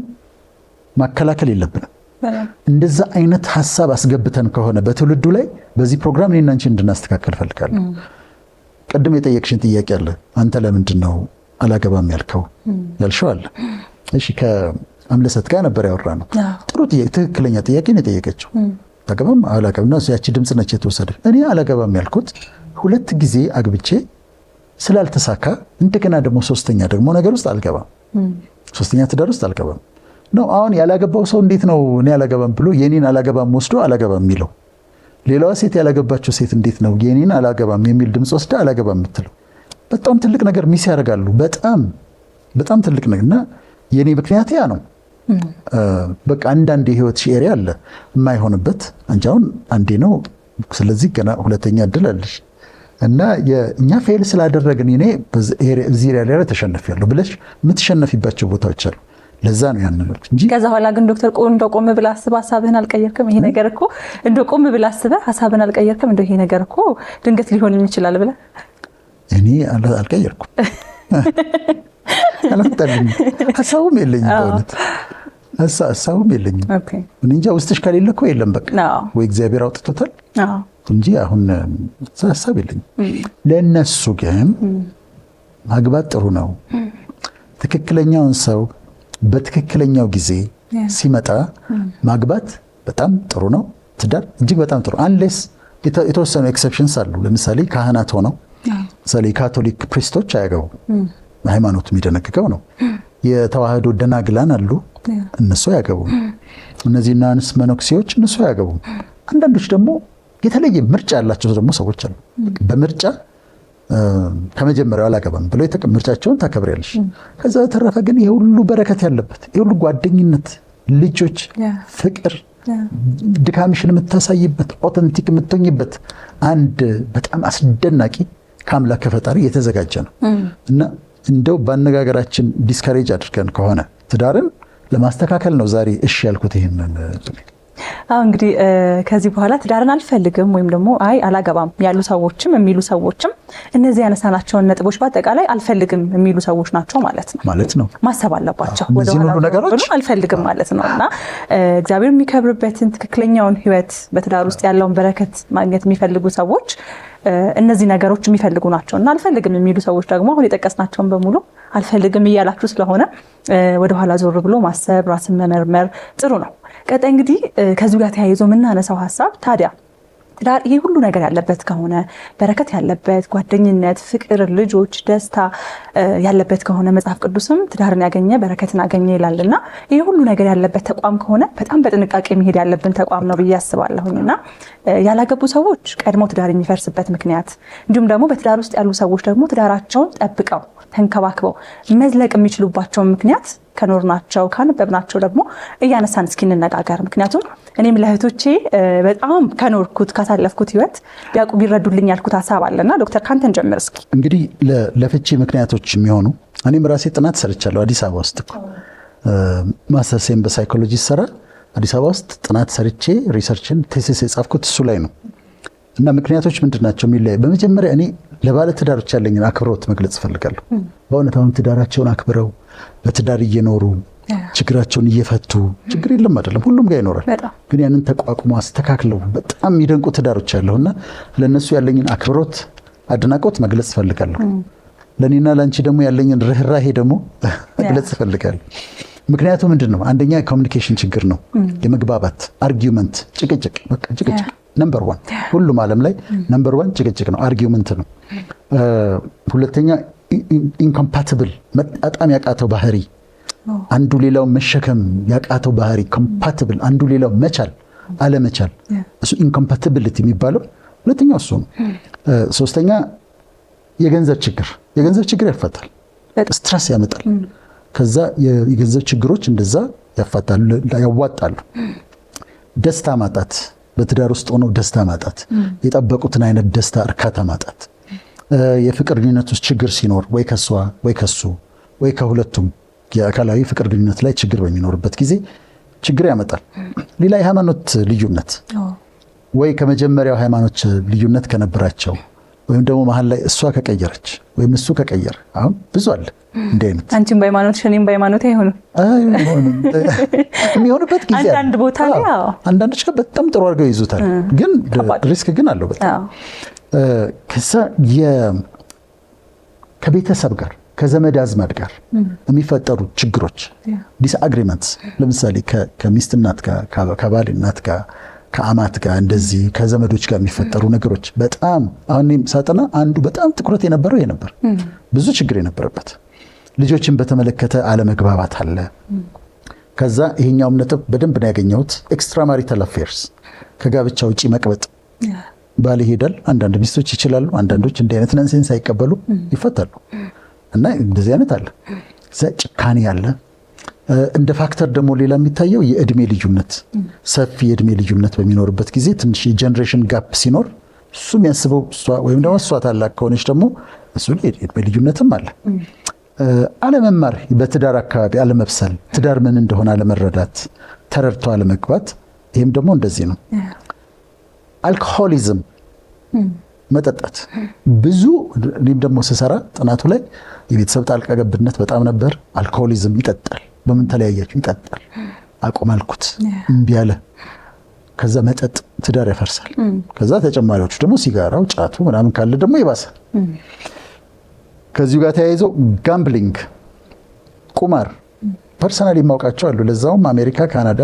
ማከላከል የለብንም። እንደዛ አይነት ሐሳብ አስገብተን ከሆነ በትውልዱ ላይ በዚህ ፕሮግራም እኔና አንቺ እንድናስተካከል ፈልጋለሁ። ቀድም የጠየቅሽን ጥያቄ አለ። አንተ ለምንድን ነው አላገባም ያልከው ያልሽው አለ። እሺ ከአምለሰት ጋር ነበር ያወራነው። ጥሩ ጥያቄ፣ ትክክለኛ ጥያቄ ነው የጠየቀችው። አላገባም አላገባም ነው ያቺ ድምጽ ነች የተወሰደ። እኔ አላገባም ያልኩት 2 ጊዜ አግብቼ ስላልተሳካ እንደገና ደግሞ ሶስተኛ ደግሞ ነገር ውስጥ አልገባም። ሶስተኛ ትዳር ውስጥ አልገባም። ነው። አሁን ያላገባው ሰው እንዴት ነው እኔ አላገባም ብሎ የኔን አላገባም ወስዶ አላገባም የሚለው? ሌላዋ ሴት ያላገባቸው ሴት እንዴት ነው የኔን አላገባም የሚል ድምፅ ወስዳ አላገባም የምትለው? በጣም ትልቅ ነገር ሚስ ያደርጋሉ። በጣም ትልቅ ነገር እና የኔ ምክንያት ያ ነው። በቃ አንዳንድ የህይወት ኤሪያ አለ የማይሆንበት። አንቺ አሁን አንዴ ነው፣ ስለዚህ ገና ሁለተኛ እድል አለሽ እና እኛ ፌል ስላደረግን እኔ እዚህ ኤሪያ ላይ ተሸነፊያለሁ ብለሽ የምትሸነፊባቸው ቦታዎች አሉ። ለዛ ነው ያንን እንጂ ከዛ በኋላ ግን ዶክተር እንደ ቆም ብለህ አስበህ ሀሳብህን አልቀየርክም? ይሄ ነገር እኮ እንደ ቆም ብለህ አስበህ ሀሳብህን አልቀየርክም? እንደ ይሄ ነገር እኮ ድንገት ሊሆን ይችላል ብለህ? እኔ አልቀየርኩም። አልመጣልኝም። ሀሳቡም የለኝም። በእውነት ሀሳቡም የለኝም። እኔ እንጃ ውስጥሽ ከሌለ እኮ የለም በቃ ወይ እግዚአብሔር አውጥቶታል እንጂ አሁን ሀሳብ የለኝም። ለእነሱ ግን ማግባት ጥሩ ነው። ትክክለኛውን ሰው በትክክለኛው ጊዜ ሲመጣ ማግባት በጣም ጥሩ ነው። ትዳር እጅግ በጣም ጥሩ አንሌስ የተወሰኑ ኤክሰፕሽንስ አሉ። ለምሳሌ ካህናት ሆነው ለምሳሌ ካቶሊክ ፕሪስቶች አያገቡም። ሃይማኖቱ የሚደነግገው ነው። የተዋህዶ ደናግላን አሉ፣ እነሱ አያገቡም። እነዚህ ናንስ መነኩሴዎች እነሱ አያገቡም። አንዳንዶች ደግሞ የተለየ ምርጫ ያላቸው ደግሞ ሰዎች አሉ። በምርጫ ከመጀመሪያው አላገባም ብለው ምርጫቸውን ታከብሪያለሽ። ከዛ በተረፈ ግን የሁሉ በረከት ያለበት የሁሉ ጓደኝነት፣ ልጆች፣ ፍቅር፣ ድካምሽን የምታሳይበት ኦተንቲክ የምትሆኝበት አንድ በጣም አስደናቂ ከአምላክ ከፈጣሪ የተዘጋጀ ነው እና እንደው በአነጋገራችን ዲስካሬጅ አድርገን ከሆነ ትዳርን ለማስተካከል ነው ዛሬ እሺ ያልኩት ይሄንን። እንግዲህ ከዚህ በኋላ ትዳርን አልፈልግም ወይም ደግሞ አይ አላገባም ያሉ ሰዎችም የሚሉ ሰዎችም እነዚህ ያነሳናቸውን ነጥቦች በአጠቃላይ አልፈልግም የሚሉ ሰዎች ናቸው ማለት ነው። ማሰብ አለባቸው ወደኋላ አልፈልግም ማለት ነው እና እግዚአብሔር የሚከብርበትን ትክክለኛውን ህይወት በትዳር ውስጥ ያለውን በረከት ማግኘት የሚፈልጉ ሰዎች እነዚህ ነገሮች የሚፈልጉ ናቸው እና አልፈልግም የሚሉ ሰዎች ደግሞ አሁን የጠቀስናቸውን በሙሉ አልፈልግም እያላችሁ ስለሆነ ወደኋላ ዞር ብሎ ማሰብ፣ ራስን መመርመር ጥሩ ነው። ቀጣይ እንግዲህ ከዚህ ጋር ተያይዞ የምናነሳው ሀሳብ ታዲያ ትዳር ይሄ ሁሉ ነገር ያለበት ከሆነ በረከት ያለበት ጓደኝነት፣ ፍቅር፣ ልጆች፣ ደስታ ያለበት ከሆነ መጽሐፍ ቅዱስም ትዳርን ያገኘ በረከትን አገኘ ይላልና ይሄ ሁሉ ነገር ያለበት ተቋም ከሆነ በጣም በጥንቃቄ መሄድ ያለብን ተቋም ነው ብዬ አስባለሁና ያላገቡ ሰዎች ቀድሞ ትዳር የሚፈርስበት ምክንያት እንዲሁም ደግሞ በትዳር ውስጥ ያሉ ሰዎች ደግሞ ትዳራቸውን ጠብቀው ተንከባክበው መዝለቅ የሚችሉባቸው ምክንያት ከኖርናቸው ካነበብናቸው ደግሞ እያነሳን እስኪ እንነጋገር። ምክንያቱም እኔም ለእህቶቼ በጣም ከኖርኩት ካሳለፍኩት ህይወት ቢያውቁ ቢረዱልኝ ያልኩት ሀሳብ አለና ዶክተር ካንተን ጀምር እስኪ። እንግዲህ ለፍቺ ምክንያቶች የሚሆኑ እኔም ራሴ ጥናት ሰርቻለሁ አዲስ አበባ ውስጥ ማስተርሴን በሳይኮሎጂ ሰራ አዲስ አበባ ውስጥ ጥናት ሰርቼ ሪሰርችን ቴሲስ የጻፍኩት እሱ ላይ ነው እና ምክንያቶች ምንድናቸው የሚለይ በመጀመሪያ እኔ ለባለ ትዳሮች ያለኝን አክብሮት መግለጽ ፈልጋለሁ። በእውነት አሁን ትዳራቸውን አክብረው በትዳር እየኖሩ ችግራቸውን እየፈቱ ችግር የለም አይደለም፣ ሁሉም ጋር ይኖራል። ግን ያንን ተቋቁሞ አስተካክለው በጣም የሚደንቁ ትዳሮች ያለውና ለነሱ ያለኝን አክብሮት አድናቆት መግለጽ ፈልጋለሁ። ለኔና ላንቺ ደግሞ ያለኝን ርህራሄ ደግሞ መግለጽ ፈልጋለሁ። ምክንያቱም ምንድነው? አንደኛ ኮሚኒኬሽን ችግር ነው፣ የመግባባት አርጊውመንት፣ ጭቅጭቅ። በቃ ጭቅጭቅ ነምበር 1 ሁሉም ዓለም ላይ ነምበር 1 ጭቅጭቅ ነው፣ አርጊውመንት ነው። ሁለተኛ ኢንኮምፓቲብል መጣጣም ያቃተው ባህሪ፣ አንዱ ሌላው መሸከም ያቃተው ባህሪ፣ ኮምፓቲብል አንዱ ሌላው መቻል አለመቻል፣ እሱ ኢንኮምፓቲቢሊቲ የሚባለው ሁለተኛው እሱ ነው። ሶስተኛ የገንዘብ ችግር ያፋታል፣ ስትረስ ያመጣል። ከዛ የገንዘብ ችግሮች እንደዛ ያዋጣሉ። ደስታ ማጣት፣ በትዳር ውስጥ ሆኖ ደስታ ማጣት፣ የጠበቁትን አይነት ደስታ እርካታ ማጣት፣ የፍቅር ግንኙነት ውስጥ ችግር ሲኖር ወይ ከሷ ወይ ከሱ ወይ ከሁለቱም የአካላዊ ፍቅር ግንኙነት ላይ ችግር በሚኖርበት ጊዜ ችግር ያመጣል። ሌላ የሃይማኖት ልዩነት ወይ ከመጀመሪያው ሃይማኖት ልዩነት ከነበራቸው ወይም ደግሞ መሀል ላይ እሷ ከቀየረች ወይም እሱ ከቀየረ አሁን ብዙ አለ እንደ አይነት አንቺም በሃይማኖትሽ እኔም በሃይማኖቴ የሚሆንበት ጊዜ አንዳንድ ቦታ ላይ አንዳንዶች በጣም ጥሩ አድርገው ይዙታል፣ ግን ሪስክ ግን አለው በጣም። ከዛ ከቤተሰብ ጋር ከዘመድ አዝማድ ጋር የሚፈጠሩ ችግሮች ዲስአግሪመንትስ፣ ለምሳሌ ከሚስት እናት ጋር ከባል እናት ጋር ከአማት ጋር እንደዚህ ከዘመዶች ጋር የሚፈጠሩ ነገሮች በጣም አሁን ሳጠና አንዱ በጣም ትኩረት የነበረው የነበር ብዙ ችግር የነበረበት ልጆችን በተመለከተ አለመግባባት አለ። ከዛ ይሄኛውም ነጥብ በደንብ ነው ያገኘሁት። ኤክስትራ ማሪታል አፌርስ ከጋብቻ ውጪ መቅበጥ። ባል ይሄዳል። አንዳንድ ሚስቶች ይችላሉ፣ አንዳንዶች እንዲህ አይነት ነንሴንስ አይቀበሉ ይፈታሉ። እና እንደዚህ አይነት አለ። ጭካኔ አለ። እንደ ፋክተር ደግሞ ሌላ የሚታየው የእድሜ ልዩነት፣ ሰፊ የእድሜ ልዩነት በሚኖርበት ጊዜ ትንሽ የጀኔሬሽን ጋፕ ሲኖር እሱ የሚያስበው እሷ ወይም ደግሞ እሷ ታላቅ ከሆነች ደግሞ እሱ የእድሜ ልዩነትም አለ። አለመማር፣ በትዳር አካባቢ አለመብሰል፣ ትዳር ምን እንደሆነ አለመረዳት፣ ተረድቶ አለመግባት፣ ይህም ደግሞ እንደዚህ ነው። አልኮሆሊዝም፣ መጠጣት ብዙ። እኔም ደግሞ ስሰራ ጥናቱ ላይ የቤተሰብ ጣልቃ ገብነት በጣም ነበር። አልኮሆሊዝም ይጠጣል። በምን ተለያያችሁ? ይጠጣል። አቁም አልኩት እምቢ አለ። ከዛ መጠጥ ትዳር ያፈርሳል። ከዛ ተጨማሪዎቹ ደግሞ ሲጋራው፣ ጫቱ ምናምን ካለ ደግሞ ይባሳል። ከዚሁ ጋር ተያይዞ ጋምብሊንግ፣ ቁማር ፐርሰናል የማውቃቸው አሉ። ለዛውም አሜሪካ፣ ካናዳ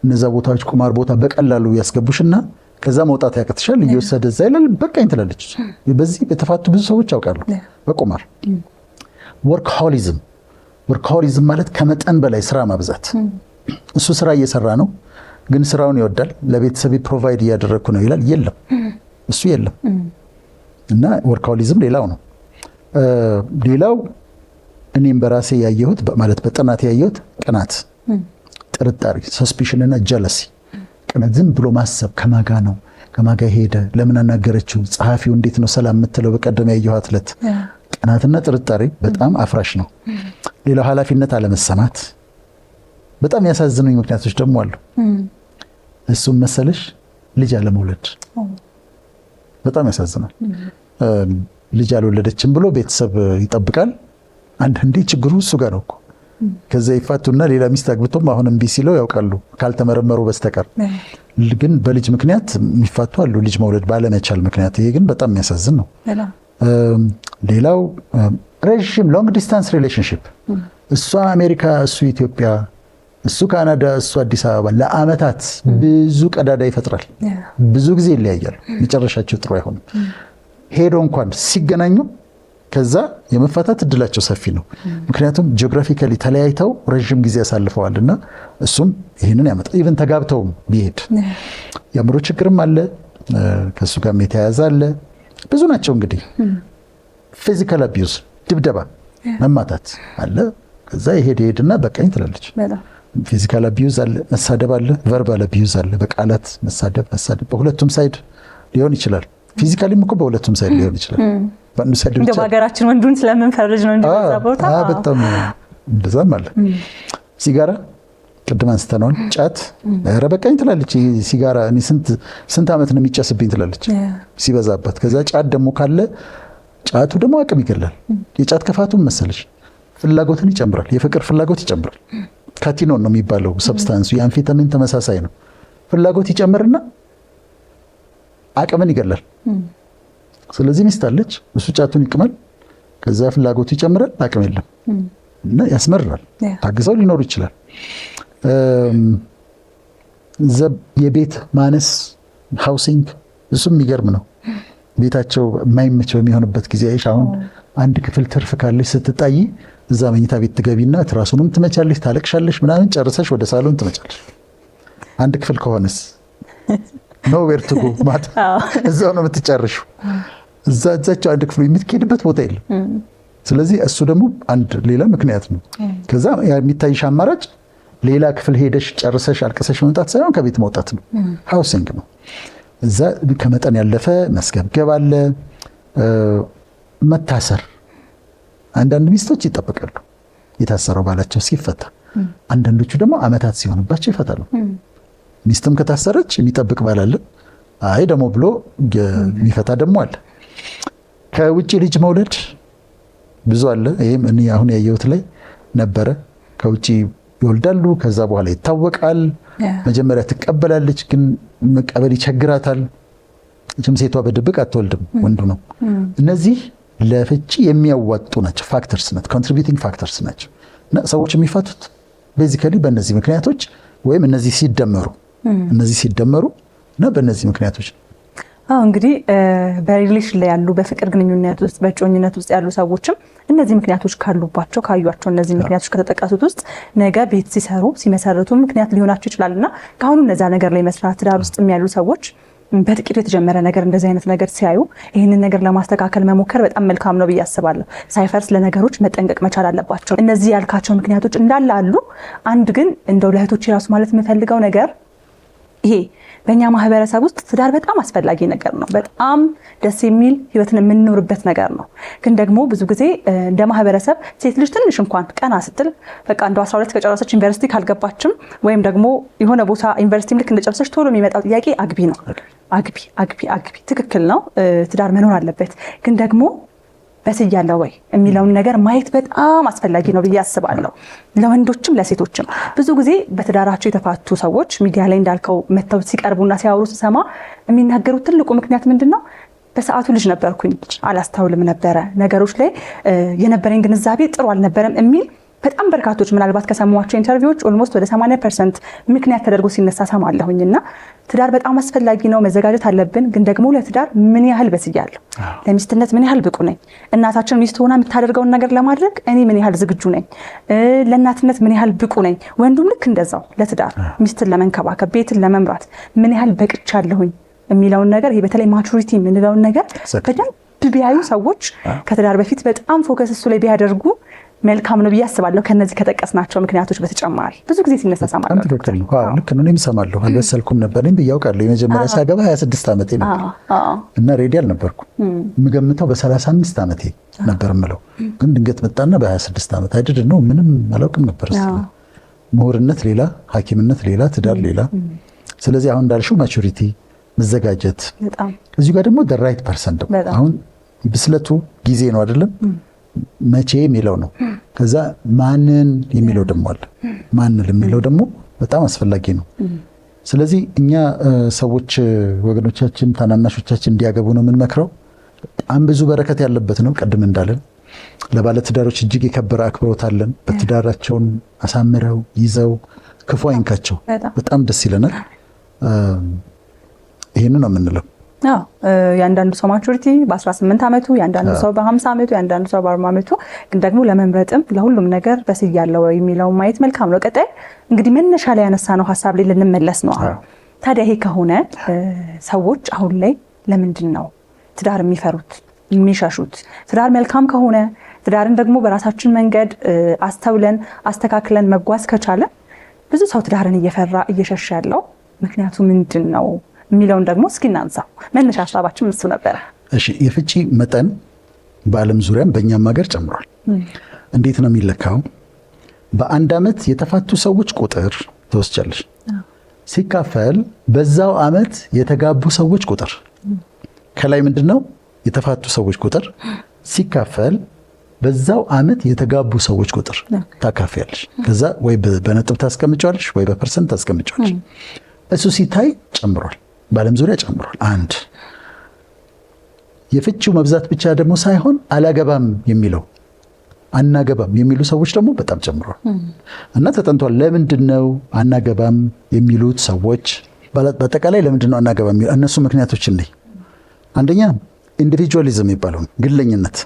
እነዛ ቦታዎች ቁማር ቦታ በቀላሉ ያስገቡሽና ከዛ መውጣት ያቅትሻል። እየወሰደ እዛ ይላል በቃኝ ትላለች። በዚህ የተፋቱ ብዙ ሰዎች ያውቃሉ በቁማር። ወርክሆሊዝም፣ ወርክሆሊዝም ማለት ከመጠን በላይ ስራ ማብዛት። እሱ ስራ እየሰራ ነው ግን ስራውን ይወዳል። ለቤተሰብ ፕሮቫይድ እያደረግኩ ነው ይላል። የለም እሱ የለም። እና ወርክሆሊዝም ሌላው ነው። ሌላው እኔም በራሴ ያየሁት ማለት በጥናት ያየሁት ቅናት፣ ጥርጣሬ፣ ሰስፒሽን እና ጀለሲ። ቅናት ዝም ብሎ ማሰብ፣ ከማጋ ነው ከማጋ ሄደ፣ ለምን አናገረችው፣ ጸሐፊው እንዴት ነው ሰላም የምትለው በቀደም ያየኋት ዕለት። ቅናትና ጥርጣሬ በጣም አፍራሽ ነው። ሌላው ኃላፊነት አለመሰማት። በጣም ያሳዝኑኝ ምክንያቶች ደግሞ አሉ። እሱም መሰለሽ ልጅ አለመውለድ በጣም ያሳዝናል። ልጅ አልወለደችም ብሎ ቤተሰብ ይጠብቃል። አንዳንዴ ችግሩ እሱ ጋር ነው እኮ። ከዛ ይፋቱና ሌላ ሚስት አግብቶም አሁን እምቢ ሲለው ያውቃሉ ካልተመረመሩ በስተቀር። ግን በልጅ ምክንያት የሚፋቱ አሉ፣ ልጅ መውለድ ባለመቻል ምክንያት። ይሄ ግን በጣም የሚያሳዝን ነው። ሌላው ረዥም ሎንግ ዲስታንስ ሪሌሽንሽፕ፣ እሷ አሜሪካ፣ እሱ ኢትዮጵያ፣ እሱ ካናዳ፣ እሱ አዲስ አበባ፣ ለአመታት ብዙ ቀዳዳ ይፈጥራል። ብዙ ጊዜ ይለያያሉ፣ መጨረሻቸው ጥሩ አይሆንም። ሄዶ እንኳን ሲገናኙ ከዛ የመፋታት እድላቸው ሰፊ ነው። ምክንያቱም ጂኦግራፊካሊ ተለያይተው ረዥም ጊዜ ያሳልፈዋል። እና እሱም ይህንን ያመጣል። ኢቨን ተጋብተውም ቢሄድ የአእምሮ ችግርም አለ፣ ከእሱ ጋር የተያያዘ አለ። ብዙ ናቸው እንግዲህ። ፊዚካል አቢዩዝ፣ ድብደባ፣ መማታት አለ። ከዛ ይሄድና በቃኝ ትላለች። ፊዚካል አቢዩዝ አለ፣ መሳደብ አለ፣ ቨርባል አቢዩዝ አለ፣ በቃላት መሳደብ። በሁለቱም ሳይድ ሊሆን ይችላል። ፊዚካሊም እኮ በሁለቱም ሳይድ ሊሆን ይችላል። በአንዱ ሳይድ ብቻ በሀገራችን ወንዱን ስለምንፈርጅ ነው እንጂ በዛ ቦታ በጣም እንደዛም አለ። ሲጋራ ቅድም አንስተነዋል። ጫት፣ ኧረ በቃኝ ትላለች። ሲጋራ እኔ ስንት ዓመት ነው የሚጨስብኝ ትላለች ሲበዛበት። ከዛ ጫት ደግሞ ካለ ጫቱ ደግሞ አቅም ይገላል። የጫት ከፋቱም መሰለሽ ፍላጎትን ይጨምራል፣ የፍቅር ፍላጎት ይጨምራል። ካቲኖን ነው የሚባለው ሰብስታንሱ፣ የአምፌታሚን ተመሳሳይ ነው። ፍላጎት ይጨምርና አቅምን ይገላል። ስለዚህ ሚስት አለች፣ እሱ ጫቱን ይቅማል፣ ከዛ ፍላጎቱ ይጨምራል፣ አቅም የለም እና ያስመርራል። ታግዘው ሊኖሩ ይችላል። የቤት ማነስ ሃውሲንግ፣ እሱም የሚገርም ነው። ቤታቸው የማይመች በሚሆንበት ጊዜ አይሽ አሁን አንድ ክፍል ትርፍ ካለች ስትጣይ እዛ መኝታ ቤት ትገቢና ትራሱንም ትመቻለሽ፣ ታለቅሻለሽ፣ ምናምን ጨርሰሽ ወደ ሳሎን ትመጫለሽ። አንድ ክፍል ከሆነስ ኖዌር ቱ ጎ ማታ እዛው ነው የምትጨርሺው። እዛቸው አንድ ክፍሉ የምትሄድበት ቦታ የለም። ስለዚህ እሱ ደግሞ አንድ ሌላ ምክንያት ነው። ከዛ የሚታይሽ አማራጭ ሌላ ክፍል ሄደሽ ጨርሰሽ አልቅሰሽ መምጣት ሳይሆን ከቤት መውጣት ነው። ሃውሲንግ ነው። እዛ ከመጠን ያለፈ መስገብገብ አለ። መታሰር፣ አንዳንድ ሚስቶች ይጠበቃሉ የታሰረው ባላቸው ሲፈታ፣ አንዳንዶቹ ደግሞ አመታት ሲሆንባቸው ይፈታሉ። ሚስትም ከታሰረች የሚጠብቅ ባል አለ። አይ ደግሞ ብሎ የሚፈታ ደግሞ አለ። ከውጭ ልጅ መውለድ ብዙ አለ። ይሄም እኔ አሁን ያየሁት ላይ ነበረ። ከውጭ ይወልዳሉ፣ ከዛ በኋላ ይታወቃል። መጀመሪያ ትቀበላለች፣ ግን መቀበል ይቸግራታል። ሴቷ በድብቅ አትወልድም፣ ወንዱ ነው። እነዚህ ለፍቺ የሚያዋጡ ናቸው። ፋክተርስ ናቸው፣ ኮንትሪቢዩቲንግ ፋክተርስ ናቸው። እና ሰዎች የሚፈቱት ቤዚካሊ በእነዚህ ምክንያቶች ወይም እነዚህ ሲደመሩ እና በእነዚህ ምክንያቶች። እንግዲህ በሪሌሽን ላይ ያሉ በፍቅር ግንኙነት ውስጥ በእጮኝነት ውስጥ ያሉ ሰዎችም እነዚህ ምክንያቶች ካሉባቸው ካዩቸው እነዚህ ምክንያቶች ከተጠቀሱት ውስጥ ነገ ቤት ሲሰሩ ሲመሰርቱ ምክንያት ሊሆናቸው ይችላልና ከአሁኑ እነዛ ነገር ላይ መስራት ትዳር ውስጥ ያሉ ሰዎች በጥቂቱ የተጀመረ ነገር እንደዚህ አይነት ነገር ሲያዩ ይህንን ነገር ለማስተካከል መሞከር በጣም መልካም ነው ብዬ አስባለሁ። ሳይፈርስ ለነገሮች መጠንቀቅ መቻል አለባቸው። እነዚህ ያልካቸው ምክንያቶች እንዳለ አሉ። አንድ ግን እንደው ለእህቶች ራሱ ማለት የምፈልገው ነገር ይሄ በእኛ ማህበረሰብ ውስጥ ትዳር በጣም አስፈላጊ ነገር ነው። በጣም ደስ የሚል ህይወትን የምንኖርበት ነገር ነው። ግን ደግሞ ብዙ ጊዜ እንደ ማህበረሰብ ሴት ልጅ ትንሽ እንኳን ቀና ስትል በቃ እንደው 12 ከጨረሰች ዩኒቨርሲቲ ካልገባችም ወይም ደግሞ የሆነ ቦታ ዩኒቨርሲቲ ልክ እንደጨረሰች ቶሎ የሚመጣው ጥያቄ አግቢ ነው። አግቢ ትክክል ነው። ትዳር መኖር አለበት። ግን ደግሞ በስያለው ወይ የሚለውን ነገር ማየት በጣም አስፈላጊ ነው ብዬ አስባለሁ። ለወንዶችም ለሴቶችም ብዙ ጊዜ በትዳራቸው የተፋቱ ሰዎች ሚዲያ ላይ እንዳልከው መተው ሲቀርቡና ሲያወሩ ሲሰማ የሚናገሩት ትልቁ ምክንያት ምንድነው? በሰዓቱ ልጅ ነበርኩኝ፣ አላስተውልም ነበረ፣ ነገሮች ላይ የነበረኝ ግንዛቤ ጥሩ አልነበረም የሚል በጣም በርካቶች ምናልባት ከሰሟቸው ኢንተርቪዎች ኦልሞስት ወደ 80% ምክንያት ተደርጎ ሲነሳ ሰማለሁኝና ትዳር በጣም አስፈላጊ ነው፣ መዘጋጀት አለብን። ግን ደግሞ ለትዳር ምን ያህል በስያለሁ፣ ለሚስትነት ምን ያህል ብቁ ነኝ፣ እናታችን ሚስት ሆና የምታደርገውን ነገር ለማድረግ እኔ ምን ያህል ዝግጁ ነኝ፣ ለእናትነት ምን ያህል ብቁ ነኝ። ወንዱም ልክ እንደዛው ለትዳር ሚስትን ለመንከባከብ ቤትን ለመምራት ምን ያህል በቅቻለሁኝ የሚለውን ነገር ይሄ በተለይ ማቹሪቲ የምንለውን ነገር በደንብ ቢያዩ ሰዎች ከትዳር በፊት በጣም ፎከስ እሱ ላይ ቢያደርጉ መልካም ነው ብዬ አስባለሁ። ከነዚህ ከጠቀስናቸው ምክንያቶች በተጨማሪ ብዙ ጊዜ ሲነሳ ሰማለሁ። ልክ ነው። እኔም ሰማለሁ። አልበሰልኩም ነበር ብዬ አውቃለሁ። የመጀመሪያ ሳገባ 26 ዓመቴ ነበር እና ሬዲ አልነበርኩም። የምገምተው በ35 ዓመቴ ነበር የምለው። ግን ድንገት መጣና በ26 ዓመት አይደል ነው ምንም አላውቅም ነበር። ምሁርነት ሌላ፣ ሐኪምነት ሌላ፣ ትዳር ሌላ። ስለዚህ አሁን እንዳልሽው ማቹሪቲ መዘጋጀት፣ እዚህ ጋር ደግሞ the right person አሁን ብስለቱ ጊዜ ነው አይደለም መቼ የሚለው ነው። ከዛ ማንን የሚለው ደግሞ አለ። ማንን የሚለው ደግሞ በጣም አስፈላጊ ነው። ስለዚህ እኛ ሰዎች ወገኖቻችን ታናናሾቻችን እንዲያገቡ ነው የምንመክረው። በጣም ብዙ በረከት ያለበት ነው። ቀድም እንዳለን ለባለትዳሮች እጅግ የከበረ አክብሮት አለን። በትዳራቸውን አሳምረው ይዘው ክፉ አይንካቸው። በጣም ደስ ይለናል። ይህን ነው የምንለው። ያንዳንዱ ሰው ማቹሪቲ በ18 ዓመቱ፣ ያንዳንዱ ሰው በ50 ዓመቱ፣ ያንዳንዱ ሰው በ40 ዓመቱ፣ ግን ደግሞ ለመምረጥም ለሁሉም ነገር በስያለው የሚለው ማየት መልካም ነው። ቀጣይ እንግዲህ መነሻ ላይ ያነሳነው ሐሳብ ላይ ልንመለስ ነው። ታዲያ ይሄ ከሆነ ሰዎች አሁን ላይ ለምንድን ነው ትዳር የሚፈሩት የሚሸሹት? ትዳር መልካም ከሆነ ትዳርን ደግሞ በራሳችን መንገድ አስተውለን አስተካክለን መጓዝ ከቻለ ብዙ ሰው ትዳርን እየፈራ እየሸሸ ያለው ምክንያቱ ምንድን ነው የሚለውን ደግሞ እስኪ እናንሳው። መነሻ ሐሳባችን እሱ ነበር። እሺ፣ የፍቺ መጠን በዓለም ዙሪያም በእኛም ሀገር ጨምሯል። እንዴት ነው የሚለካው? በአንድ ዓመት የተፋቱ ሰዎች ቁጥር ትወስጃለሽ ሲካፈል በዛው ዓመት የተጋቡ ሰዎች ቁጥር። ከላይ ምንድን ነው የተፋቱ ሰዎች ቁጥር ሲካፈል በዛው ዓመት የተጋቡ ሰዎች ቁጥር ታካፊያለሽ። ከዛ ወይ በነጥብ ታስቀምጫለሽ ወይ በፐርሰንት ታስቀምጫለሽ። እሱ ሲታይ ጨምሯል፣ በዓለም ዙሪያ ጨምሯል። አንድ የፍቺው መብዛት ብቻ ደግሞ ሳይሆን አላገባም የሚለው አናገባም የሚሉ ሰዎች ደግሞ በጣም ጨምሯል እና ተጠንቷል። ለምንድን ነው አናገባም የሚሉት ሰዎች? በአጠቃላይ ለምንድን ነው አናገባም የሚሉ እነሱ ምክንያቶች እንዴ? አንደኛ ኢንዲቪጁዋሊዝም የሚባለው ግለኝነት።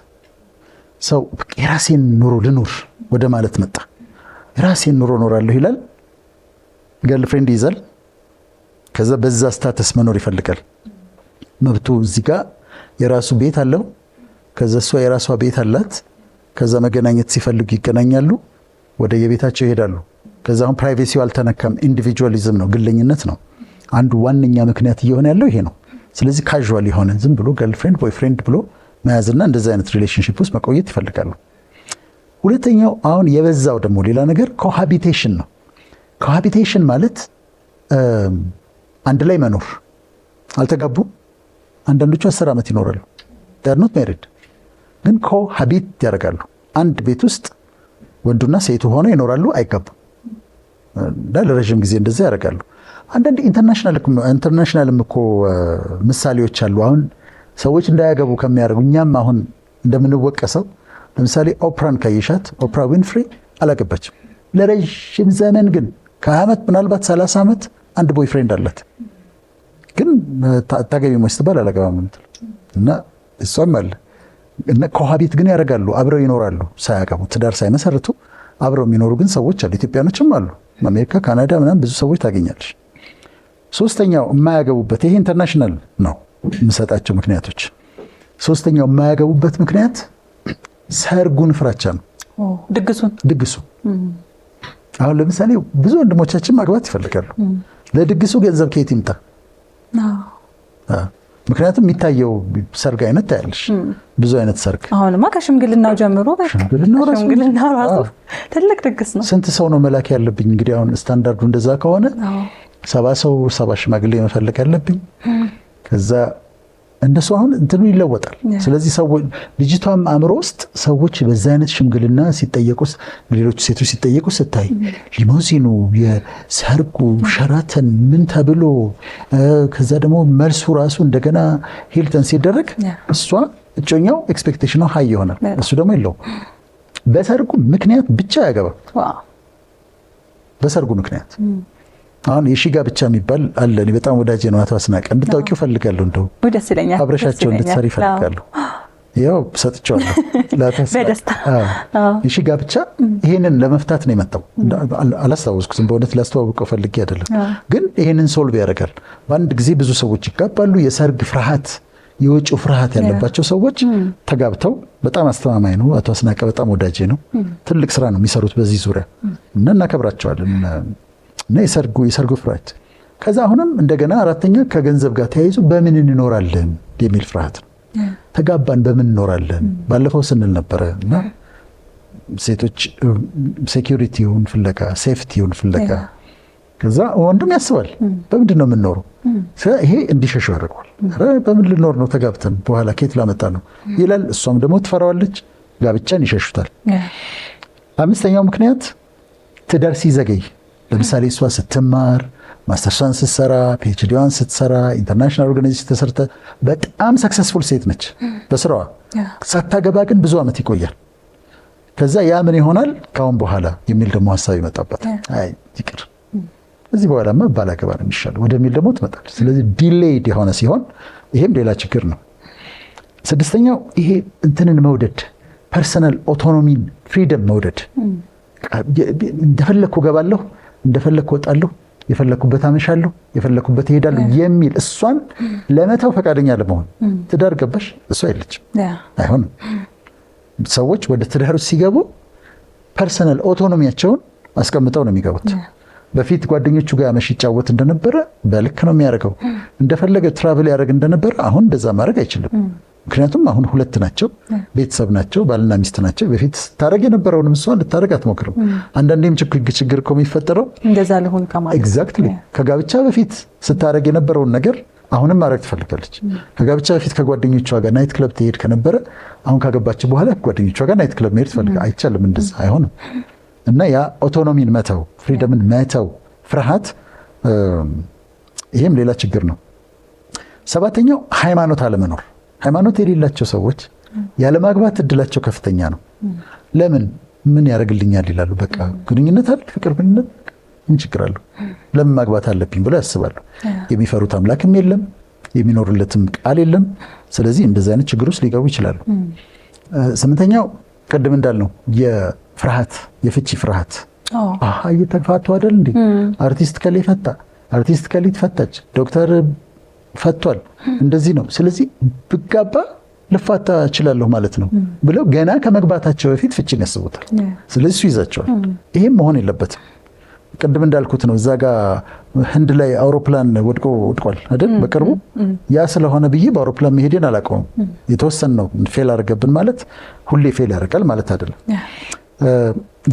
ሰው የራሴን ኑሮ ልኑር ወደ ማለት መጣ። የራሴን ኑሮ እኖራለሁ ይላል። ገርልፍሬንድ ይይዛል። ከዛ በዛ ስታተስ መኖር ይፈልጋል። መብቱ እዚህ ጋር የራሱ ቤት አለው። ከዛ እሷ የራሷ ቤት አላት። ከዛ መገናኘት ሲፈልጉ ይገናኛሉ፣ ወደ የቤታቸው ይሄዳሉ። ከዛ አሁን ፕራይቬሲው አልተነካም። ኢንዲቪጁዋሊዝም ነው፣ ግለኝነት ነው። አንዱ ዋነኛ ምክንያት እየሆነ ያለው ይሄ ነው። ስለዚህ ካዥዋል የሆነ ዝም ብሎ ገርልፍሬንድ ቦይፍሬንድ ብሎ መያዝና እንደዚህ አይነት ሪሌሽንሺፕ ውስጥ መቆየት ይፈልጋሉ። ሁለተኛው አሁን የበዛው ደግሞ ሌላ ነገር ኮሃቢቴሽን ነው። ኮሃቢቴሽን ማለት አንድ ላይ መኖር። አልተጋቡ አንዳንዶቹ 10 ዓመት ይኖራሉ። ዴር ኖት ሜሪድ ግን ኮሃቢት ያደርጋሉ። አንድ ቤት ውስጥ ወንዱና ሴቱ ሆነው ይኖራሉ፣ አይጋቡም። ለረጅም ጊዜ እንደዛ ያደርጋሉ። አንዳንድ ኢንተርናሽናልም እኮ ምሳሌዎች አሉ። አሁን ሰዎች እንዳያገቡ ከሚያደርጉ እኛም አሁን እንደምንወቀሰው ለምሳሌ ኦፕራን ካየሻት፣ ኦፕራ ዊንፍሪ አላገባችም። ለረጅም ዘመን ግን ከዓመት ምናልባት 30 ዓመት አንድ ቦይፍሬንድ አላት። ግን ታገቢ ስትባል አላገባም እና እሷም አለ እና ከውሃቤት ግን ያደርጋሉ፣ አብረው ይኖራሉ ሳያገቡ ትዳር ሳይመሰርቱ አብረው የሚኖሩ ግን ሰዎች አሉ። ኢትዮጵያኖችም አሉ። አሜሪካ፣ ካናዳ ምናምን ብዙ ሰዎች ታገኛለች። ሶስተኛው የማያገቡበት ይሄ ኢንተርናሽናል ነው የምሰጣቸው ምክንያቶች። ሶስተኛው የማያገቡበት ምክንያት ሰርጉን ፍራቻ ነው። ድግሱ አሁን ለምሳሌ ብዙ ወንድሞቻችን ማግባት ይፈልጋሉ። ለድግሱ ገንዘብ ከየት ይምጣ? ምክንያቱም የሚታየው ሰርግ አይነት ታያለሽ፣ ብዙ አይነት ሰርግ። አሁንማ ከሽምግልናው ጀምሮ ሽምግልናው ራሱ ትልቅ ድግስ ነው። ስንት ሰው ነው መላክ ያለብኝ? እንግዲህ አሁን ስታንዳርዱ እንደዛ ከሆነ 70 ሽማግሌ መፈለግ ያለብኝ። ከዛ እንደሱ አሁን እንትኑ ይለወጣል። ስለዚህ ሰዎች ልጅቷም አእምሮ ውስጥ ሰዎች በዛ አይነት ሽምግልና ሲጠየቁ፣ ሌሎች ሴቶች ሲጠየቁ ስታይ ሊሞዚኑ፣ የሰርጉ ሸራተን ምን ተብሎ ከዛ ደግሞ መልሱ ራሱ እንደገና ሂልተን ሲደረግ እሷ እጮኛው ኤክስፔክቴሽኗ ሀይ ይሆናል። እሱ ደግሞ የለውም። በሰርጉ ምክንያት ብቻ ያገባል። በሰርጉ ምክንያት አሁን የሺ ጋብቻ የሚባል አለ። እኔ በጣም ወዳጄ ነው አቶ አስናቀ፣ እንድታውቂው ፈልጋለሁ። እንደው አብረሻቸው እንድትሰሪ ፈልጋለሁ። ያው ሰጥቼዋለሁ በደስታ። የሺ ጋብቻ ይሄንን ለመፍታት ነው የመጣው። አላስታወስኩትም በእውነት ላስተዋውቀው ፈልጌ አይደለም፣ ግን ይሄንን ሶልቭ ያደርጋል። በአንድ ጊዜ ብዙ ሰዎች ይጋባሉ። የሰርግ ፍርሃት፣ የወጪው ፍርሃት ያለባቸው ሰዎች ተጋብተው በጣም አስተማማኝ ነው። አቶ አስናቀ በጣም ወዳጄ ነው። ትልቅ ስራ ነው የሚሰሩት በዚህ ዙሪያ እና እናከብራቸዋለን። እና የሰርጉ ፍርሃት። ከዛ አሁንም እንደገና አራተኛ ከገንዘብ ጋር ተያይዞ በምን እንኖራለን የሚል ፍርሃት ነው። ተጋባን በምን እንኖራለን ባለፈው ስንል ነበረ። እና ሴቶች ሴኩሪቲውን ፍለጋ፣ ሴፍቲውን ፍለጋ። ከዛ ወንድም ያስባል በምንድን ነው የምንኖረው? ይሄ እንዲሸሹ ያደርገዋል። በምን ልኖር ነው ተጋብተን በኋላ ኬት ላመጣ ነው ይላል። እሷም ደግሞ ትፈራዋለች፣ ጋብቻን ይሸሹታል። አምስተኛው ምክንያት ትዳር ሲዘገይ፣ ለምሳሌ እሷ ስትማር ማስተርሷን ስትሰራ ፒኤችዲዋን ስትሰራ ኢንተርናሽናል ኦርጋናይዜሽን ተሰርተ በጣም ሰክሰስፉል ሴት ነች በስራዋ። ሳታገባ ግን ብዙ ዓመት ይቆያል። ከዛ ያ ምን ይሆናል ካሁን በኋላ የሚል ደግሞ ሀሳብ ይመጣበት። አይ ይቅር እዚህ በኋላማ ባላገባ ነው የሚሻለው ወደሚል ደግሞ ትመጣለች። ስለዚህ ዲሌይድ የሆነ ሲሆን ይሄም ሌላ ችግር ነው። ስድስተኛው ይሄ እንትንን መውደድ፣ ፐርሰናል ኦቶኖሚን ፍሪደም መውደድ። እንደፈለኩ ገባለሁ፣ እንደፈለኩ ወጣለሁ፣ የፈለኩበት አመሻለሁ፣ የፈለኩበት እሄዳለሁ የሚል እሷን ለመተው ፈቃደኛ ለመሆን ትዳር ገባሽ እሷ የለችም፣ አይሆንም። ሰዎች ወደ ትዳር ሲገቡ ፐርሰናል ኦቶኖሚያቸውን አስቀምጠው ነው የሚገቡት። በፊት ጓደኞቹ ጋር መሽ ይጫወት እንደነበረ በልክ ነው የሚያደርገው። እንደፈለገ ትራቭል ያደርግ እንደነበረ አሁን እንደዛ ማድረግ አይችልም። ምክንያቱም አሁን ሁለት ናቸው፣ ቤተሰብ ናቸው፣ ባልና ሚስት ናቸው። በፊት ስታደርግ የነበረውን እሷን ልታደርግ አትሞክርም። አንዳንዴም ችግር እኮ የሚፈጠረው እንደዛ ለሆን ከማለት ኤግዛክትሊ ከጋብቻ በፊት ስታደርግ የነበረውን ነገር አሁንም ማድረግ ትፈልጋለች። ከጋብቻ በፊት ከጓደኞቿ ጋር ናይት ክለብ ትሄድ ከነበረ አሁን ካገባች በኋላ ከጓደኞቿ ጋር ናይት ክለብ መሄድ ትፈልጋ። አይቻልም፣ እንደዛ አይሆንም። እና ያ ኦቶኖሚን መተው፣ ፍሪደምን መተው ፍርሃት፣ ይሄም ሌላ ችግር ነው። ሰባተኛው ሃይማኖት አለመኖር። ሃይማኖት የሌላቸው ሰዎች ያለማግባት እድላቸው ከፍተኛ ነው። ለምን ምን ያደርግልኛል ይላሉ። በቃ ግንኙነት አለ፣ ፍቅር ግንኙነት ምን ችግር አለው? ለምን ማግባት አለብኝ ብለው ያስባሉ። የሚፈሩት አምላክም የለም፣ የሚኖርለትም ቃል የለም። ስለዚህ እንደዚህ አይነት ችግር ውስጥ ሊገቡ ይችላሉ። ስምንተኛው ቅድም እንዳልነው የፍርሃት የፍቺ ፍርሃት። እየተፋቱ አይደል እንዴ? አርቲስት ከሌ ፈታ፣ አርቲስት ከሊት ፈታች፣ ዶክተር ፈቷል፣ እንደዚህ ነው። ስለዚህ ብጋባ ልፋታ እችላለሁ ማለት ነው ብለው ገና ከመግባታቸው በፊት ፍቺን ያስቡታል። ስለዚህ እሱ ይዛቸዋል። ይሄም መሆን የለበትም። ቅድም እንዳልኩት ነው። እዛ ጋር ህንድ ላይ አውሮፕላን ወድቋል አይደል በቅርቡ። ያ ስለሆነ ብዬ በአውሮፕላን መሄዴን አላውቀውም። የተወሰነ ነው ፌል አድርገብን ማለት ሁሌ ፌል ያደርጋል ማለት አይደለም።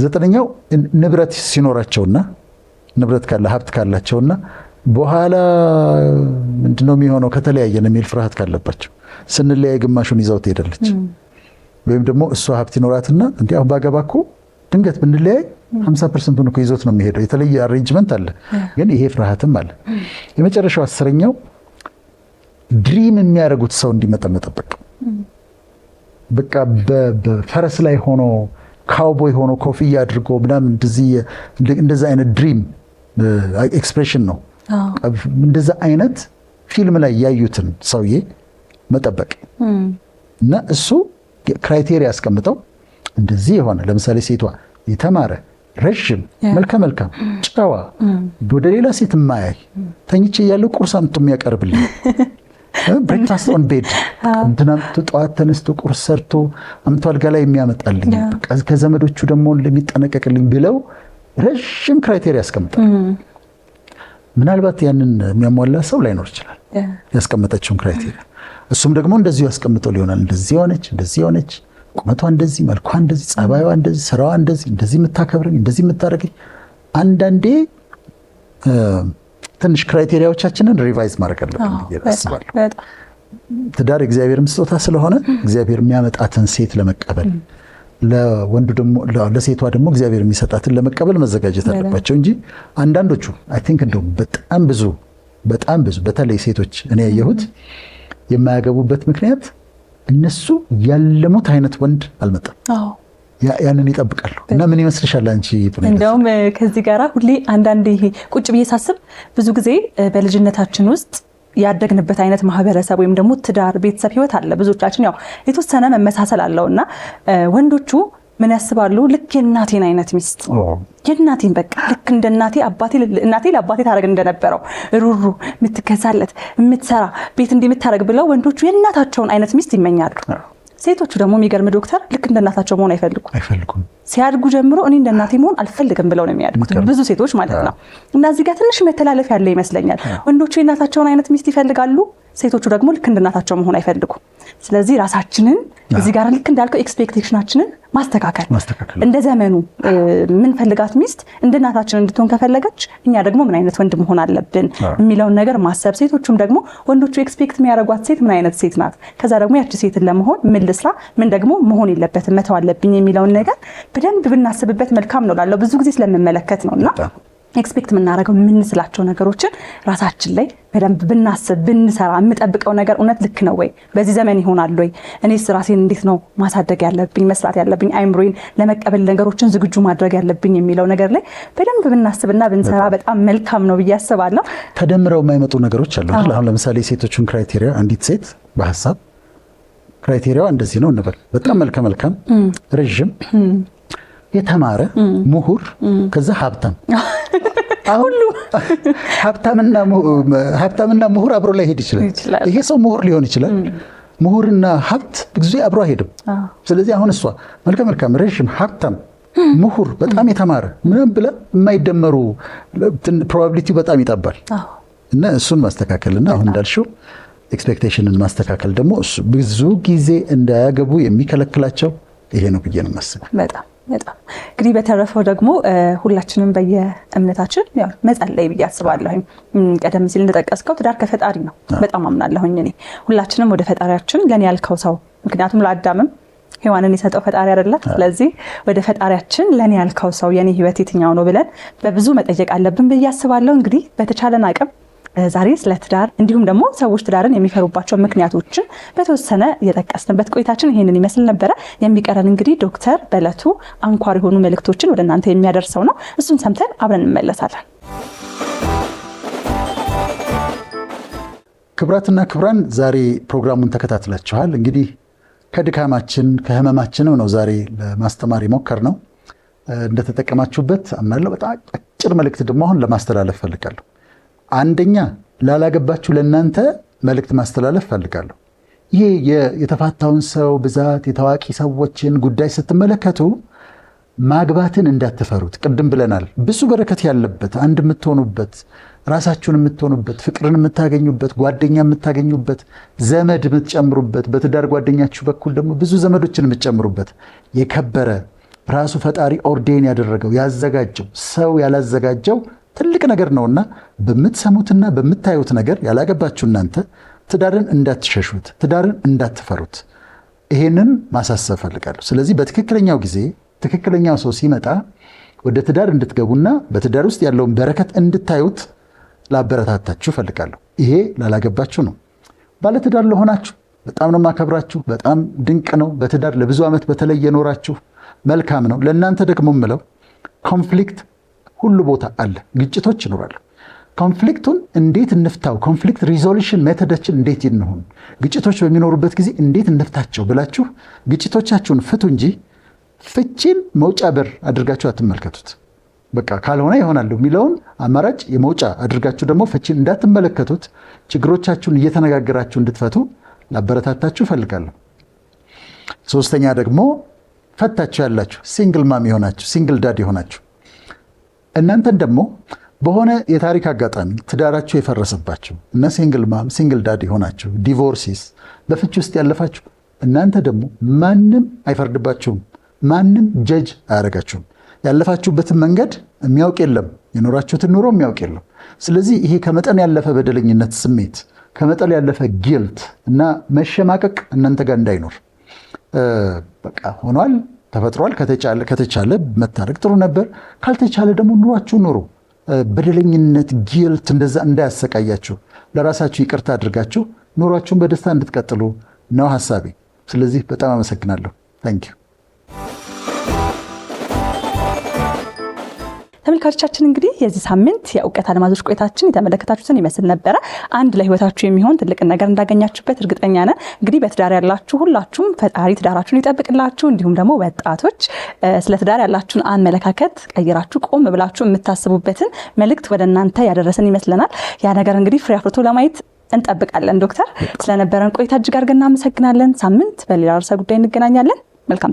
ዘጠነኛው ንብረት ሲኖራቸውና ንብረት ካለ ሀብት ካላቸውና በኋላ ምንድነው የሚሆነው ከተለያየን የሚል ፍርሃት ካለባቸው፣ ስንለያይ ግማሹን ይዛው ትሄዳለች። ወይም ደግሞ እሷ ሀብት ይኖራትና እንዲህ አሁን ባገባ እኮ ድንገት ብንለያይ 50% እኮ ይዞት ነው የሚሄደው። የተለየ አሬንጅመንት አለ፣ ግን ይሄ ፍርሃትም አለ። የመጨረሻው አስረኛው ድሪም የሚያደርጉት ሰው እንዲመጣ መጠበቅ። በቃ በፈረስ ላይ ሆኖ ካውቦይ ሆኖ ኮፍያ አድርጎ ምናምን እንደዚህ አይነት ድሪም ኤክስፕሬሽን ነው። እንደዛ አይነት ፊልም ላይ ያዩትን ሰውዬ መጠበቅ እና እሱ ክራይቴሪያ አስቀምጠው እንደዚህ የሆነ ለምሳሌ ሴቷ የተማረ ረዥም መልከ መልካም ጨዋ ወደ ሌላ ሴት የማያይ ተኝቼ ያለው ቁርስ አምጥቶ የሚያቀርብልኝ ብሬክፋስት ኦን ቤድ እንትናምቶ ጠዋት ተነስቶ ቁርስ ሰርቶ አምጥቶ አልጋ ላይ የሚያመጣልኝ ከዘመዶቹ ደግሞ እንደሚጠነቀቅልኝ ብለው ረዥም ክራይቴሪያ ያስቀምጣል። ምናልባት ያንን የሚያሟላ ሰው ላይኖር ይችላል ያስቀመጠችውን ክራይቴሪያ። እሱም ደግሞ እንደዚሁ ያስቀምጠው ሊሆናል። እንደዚህ ሆነች፣ ቁመቷ እንደዚህ፣ መልኳ እንደዚህ፣ ጸባይዋ እንደዚህ፣ ስራዋ እንደዚህ የምታከብረኝ፣ እንደዚህ የምታደርገኝ። አንዳንዴ ትንሽ ክራይቴሪያዎቻችንን ሪቫይዝ ማድረግ አለብን ብዬ አስባለሁ። ትዳር እግዚአብሔርም ስጦታ ስለሆነ እግዚአብሔር የሚያመጣትን ሴት ለመቀበል ለወንዱ ደግሞ ለሴቷ ደግሞ እግዚአብሔር የሚሰጣትን ለመቀበል መዘጋጀት አለባቸው እንጂ አንዳንዶቹ አይ ቲንክ እንደው በጣም ብዙ በተለይ ሴቶች እኔ ያየሁት የማያገቡበት ምክንያት እነሱ ያለሙት አይነት ወንድ አልመጣም። ያንን ይጠብቃሉ። እና ምን ይመስልሻል አንቺ? እንደውም ከዚህ ጋራ ሁሌ አንዳንድ ይሄ ቁጭ ብዬ ሳስብ ብዙ ጊዜ በልጅነታችን ውስጥ ያደግንበት አይነት ማህበረሰብ ወይም ደግሞ ትዳር ቤተሰብ ህይወት አለ። ብዙዎቻችን ያው የተወሰነ መመሳሰል አለውና ወንዶቹ ምን ያስባሉ? ልክ የእናቴን አይነት ሚስት የእናቴን በቃ ልክ እንደ እናቴ ለአባቴ ታደርግ እንደነበረው ሩሩ የምትገዛለት የምትሰራ ቤት እንደምታደርግ ብለው ወንዶቹ የእናታቸውን አይነት ሚስት ይመኛሉ። ሴቶቹ ደግሞ የሚገርም ዶክተር ልክ እንደ እናታቸው መሆን አይፈልጉም። ሲያድጉ ጀምሮ እኔ እንደ እናቴ መሆን አልፈልግም ብለው ነው የሚያድጉት ብዙ ሴቶች ማለት ነው። እና እዚህ ጋር ትንሽ መተላለፍ ያለ ይመስለኛል። ወንዶቹ የእናታቸውን አይነት ሚስት ይፈልጋሉ፣ ሴቶቹ ደግሞ ልክ እንደ እናታቸው መሆን አይፈልጉም። ስለዚህ ራሳችንን እዚህ ጋር ልክ እንዳልከው ኤክስፔክቴሽናችንን ማስተካከል እንደ ዘመኑ ምን ፈልጋት ሚስት እንደ እናታችን እንድትሆን ከፈለገች እኛ ደግሞ ምን አይነት ወንድ መሆን አለብን የሚለውን ነገር ማሰብ፣ ሴቶቹም ደግሞ ወንዶቹ ኤክስፔክት የሚያደርጓት ሴት ምን አይነት ሴት ናት፣ ከዛ ደግሞ ያቺ ሴትን ለመሆን ምን ልስራ፣ ምን ደግሞ መሆን የለበትም መተው አለብኝ የሚለውን ነገር በደንብ ብናስብበት መልካም ነው ላለው ብዙ ጊዜ ስለምመለከት ነውና ኤክስፔክት የምናደርገው የምንስላቸው ነገሮችን ራሳችን ላይ በደንብ ብናስብ ብንሰራ የምጠብቀው ነገር እውነት ልክ ነው ወይ፣ በዚህ ዘመን ይሆናል ወይ፣ እኔስ ራሴን እንዴት ነው ማሳደግ ያለብኝ መስራት ያለብኝ አይምሮዬን ለመቀበል ነገሮችን ዝግጁ ማድረግ ያለብኝ የሚለው ነገር ላይ በደንብ ብናስብና ብንሰራ በጣም መልካም ነው ብዬ አስባለሁ። ተደምረው የማይመጡ ነገሮች አሉ። አሁን ለምሳሌ ሴቶችን ክራይቴሪያ አንዲት ሴት በሐሳብ ክራይቴሪያዋ እንደዚህ ነው እንበል። በጣም መልካም ረጅም የተማረ ምሁር ከዛ ሀብታም ሁሉ ሀብታምና ምሁር አብሮ ላይ ሄድ ይችላል። ይሄ ሰው ምሁር ሊሆን ይችላል። ምሁርና ሀብት ብዙ አብሮ አይሄድም። ስለዚህ አሁን እሷ መልካም ረጅም ሀብታም ምሁር በጣም የተማረ ምንም ብለ የማይደመሩ ፕሮባቢሊቲው በጣም ይጠባል። እና እሱን ማስተካከልና አሁን እንዳልሽው ኤክስፔክቴሽንን ማስተካከል ደግሞ እሱ ብዙ ጊዜ እንዳያገቡ የሚከለክላቸው ይሄ ነው ብዬ ነው የማስበው። በጣም እንግዲህ በተረፈው ደግሞ ሁላችንም በየእምነታችን ያው መጸለይ ብዬ አስባለሁ። ቀደም ሲል እንደጠቀስከው ትዳር ከፈጣሪ ነው በጣም አምናለሁኝ እኔ። ሁላችንም ወደ ፈጣሪያችን ለኔ ያልከው ሰው፣ ምክንያቱም ለአዳምም ሔዋንን የሰጠው ፈጣሪ አይደለ? ስለዚህ ወደ ፈጣሪያችን ለኔ ያልከው ሰው የኔ ህይወት የትኛው ነው ብለን በብዙ መጠየቅ አለብን ብዬ አስባለሁ። እንግዲህ በተቻለን አቅም ዛሬ ስለ ትዳር እንዲሁም ደግሞ ሰዎች ትዳርን የሚፈሩባቸው ምክንያቶችን በተወሰነ የጠቀስንበት ቆይታችን ይሄንን ይመስል ነበረ። የሚቀረን እንግዲህ ዶክተር በዕለቱ አንኳር የሆኑ መልእክቶችን ወደ እናንተ የሚያደርሰው ነው። እሱን ሰምተን አብረን እንመለሳለን። ክቡራትና ክቡራን ዛሬ ፕሮግራሙን ተከታትላችኋል። እንግዲህ ከድካማችን ከህመማችንም ነው ዛሬ ለማስተማር የሞከርነው። እንደተጠቀማችሁበት አምናለሁ። በጣም አጭር መልእክት ደግሞ አሁን ለማስተላለፍ ፈልጋለሁ። አንደኛ ላላገባችሁ ለእናንተ መልእክት ማስተላለፍ ፈልጋለሁ። ይሄ የተፋታውን ሰው ብዛት የታዋቂ ሰዎችን ጉዳይ ስትመለከቱ ማግባትን እንዳትፈሩት። ቅድም ብለናል። ብዙ በረከት ያለበት አንድ የምትሆኑበት ራሳችሁን የምትሆኑበት ፍቅርን የምታገኙበት ጓደኛ የምታገኙበት ዘመድ የምትጨምሩበት በትዳር ጓደኛችሁ በኩል ደግሞ ብዙ ዘመዶችን የምትጨምሩበት የከበረ ራሱ ፈጣሪ ኦርዴን ያደረገው ያዘጋጀው ሰው ያላዘጋጀው ትልቅ ነገር ነውና በምትሰሙትና በምታዩት ነገር ያላገባችሁ እናንተ ትዳርን እንዳትሸሹት፣ ትዳርን እንዳትፈሩት። ይሄንን ማሳሰብ ፈልጋለሁ። ስለዚህ በትክክለኛው ጊዜ ትክክለኛው ሰው ሲመጣ ወደ ትዳር እንድትገቡና በትዳር ውስጥ ያለውን በረከት እንድታዩት ላበረታታችሁ ፈልጋለሁ። ይሄ ላላገባችሁ ነው። ባለትዳር ለሆናችሁ በጣም ነው ማከብራችሁ። በጣም ድንቅ ነው። በትዳር ለብዙ ዓመት በተለይ የኖራችሁ መልካም ነው። ለእናንተ ደግሞ የምለው ኮንፍሊክት ሁሉ ቦታ አለ። ግጭቶች ይኖራሉ። ኮንፍሊክቱን እንዴት እንፍታው፣ ኮንፍሊክት ሪዞሉሽን ሜቶዳችን እንዴት ይንሆን፣ ግጭቶች በሚኖሩበት ጊዜ እንዴት እንፍታቸው ብላችሁ ግጭቶቻችሁን ፍቱ እንጂ ፍቺን መውጫ በር አድርጋችሁ አትመልከቱት። በቃ ካልሆነ ይሆናል የሚለውን አማራጭ የመውጫ አድርጋችሁ ደግሞ ፍቺን እንዳትመለከቱት፣ ችግሮቻችሁን እየተነጋገራችሁ እንድትፈቱ ላበረታታችሁ እፈልጋለሁ። ሶስተኛ ደግሞ ፈታችሁ ያላችሁ ሲንግል ማም የሆናችሁ ሲንግል ዳድ የሆናችሁ እናንተን ደግሞ በሆነ የታሪክ አጋጣሚ ትዳራችሁ የፈረሰባችሁ እና ሲንግል ማም ሲንግል ዳድ የሆናችሁ ዲቮርሲስ በፍቺ ውስጥ ያለፋችሁ እናንተ ደግሞ ማንም አይፈርድባችሁም፣ ማንም ጀጅ አያደርጋችሁም። ያለፋችሁበትን መንገድ የሚያውቅ የለም፣ የኖራችሁትን ኑሮ የሚያውቅ የለም። ስለዚህ ይሄ ከመጠን ያለፈ በደለኝነት ስሜት፣ ከመጠን ያለፈ ጊልት እና መሸማቀቅ እናንተ ጋር እንዳይኖር በቃ ሆኗል፣ ተፈጥሯል። ከተቻለ መታረቅ ጥሩ ነበር፣ ካልተቻለ ደግሞ ኑሯችሁ ኑሩ። በደለኝነት ጊልት እንደዛ እንዳያሰቃያችሁ ለራሳችሁ ይቅርታ አድርጋችሁ ኑሯችሁን በደስታ እንድትቀጥሉ ነው ሀሳቤ። ስለዚህ በጣም አመሰግናለሁ። ታንኪዩ። ተመልካቾቻችን እንግዲህ የዚህ ሳምንት የእውቀት አልማዞች ቆይታችን የተመለከታችሁትን ይመስል ነበረ። አንድ ለህይወታችሁ የሚሆን ትልቅ ነገር እንዳገኛችሁበት እርግጠኛ ነን። እንግዲህ በትዳር ያላችሁ ሁላችሁም ፈጣሪ ትዳራችሁን ይጠብቅላችሁ። እንዲሁም ደግሞ ወጣቶች ስለ ትዳር ያላችሁን አመለካከት ቀይራችሁ ቆም ብላችሁ የምታስቡበትን መልእክት ወደ እናንተ ያደረሰን ይመስለናል። ያ ነገር እንግዲህ ፍሬ አፍርቶ ለማየት እንጠብቃለን። ዶክተር ስለነበረን ቆይታ እጅግ አድርገን እናመሰግናለን። ሳምንት በሌላ ርዕሰ ጉዳይ እንገናኛለን። መልካም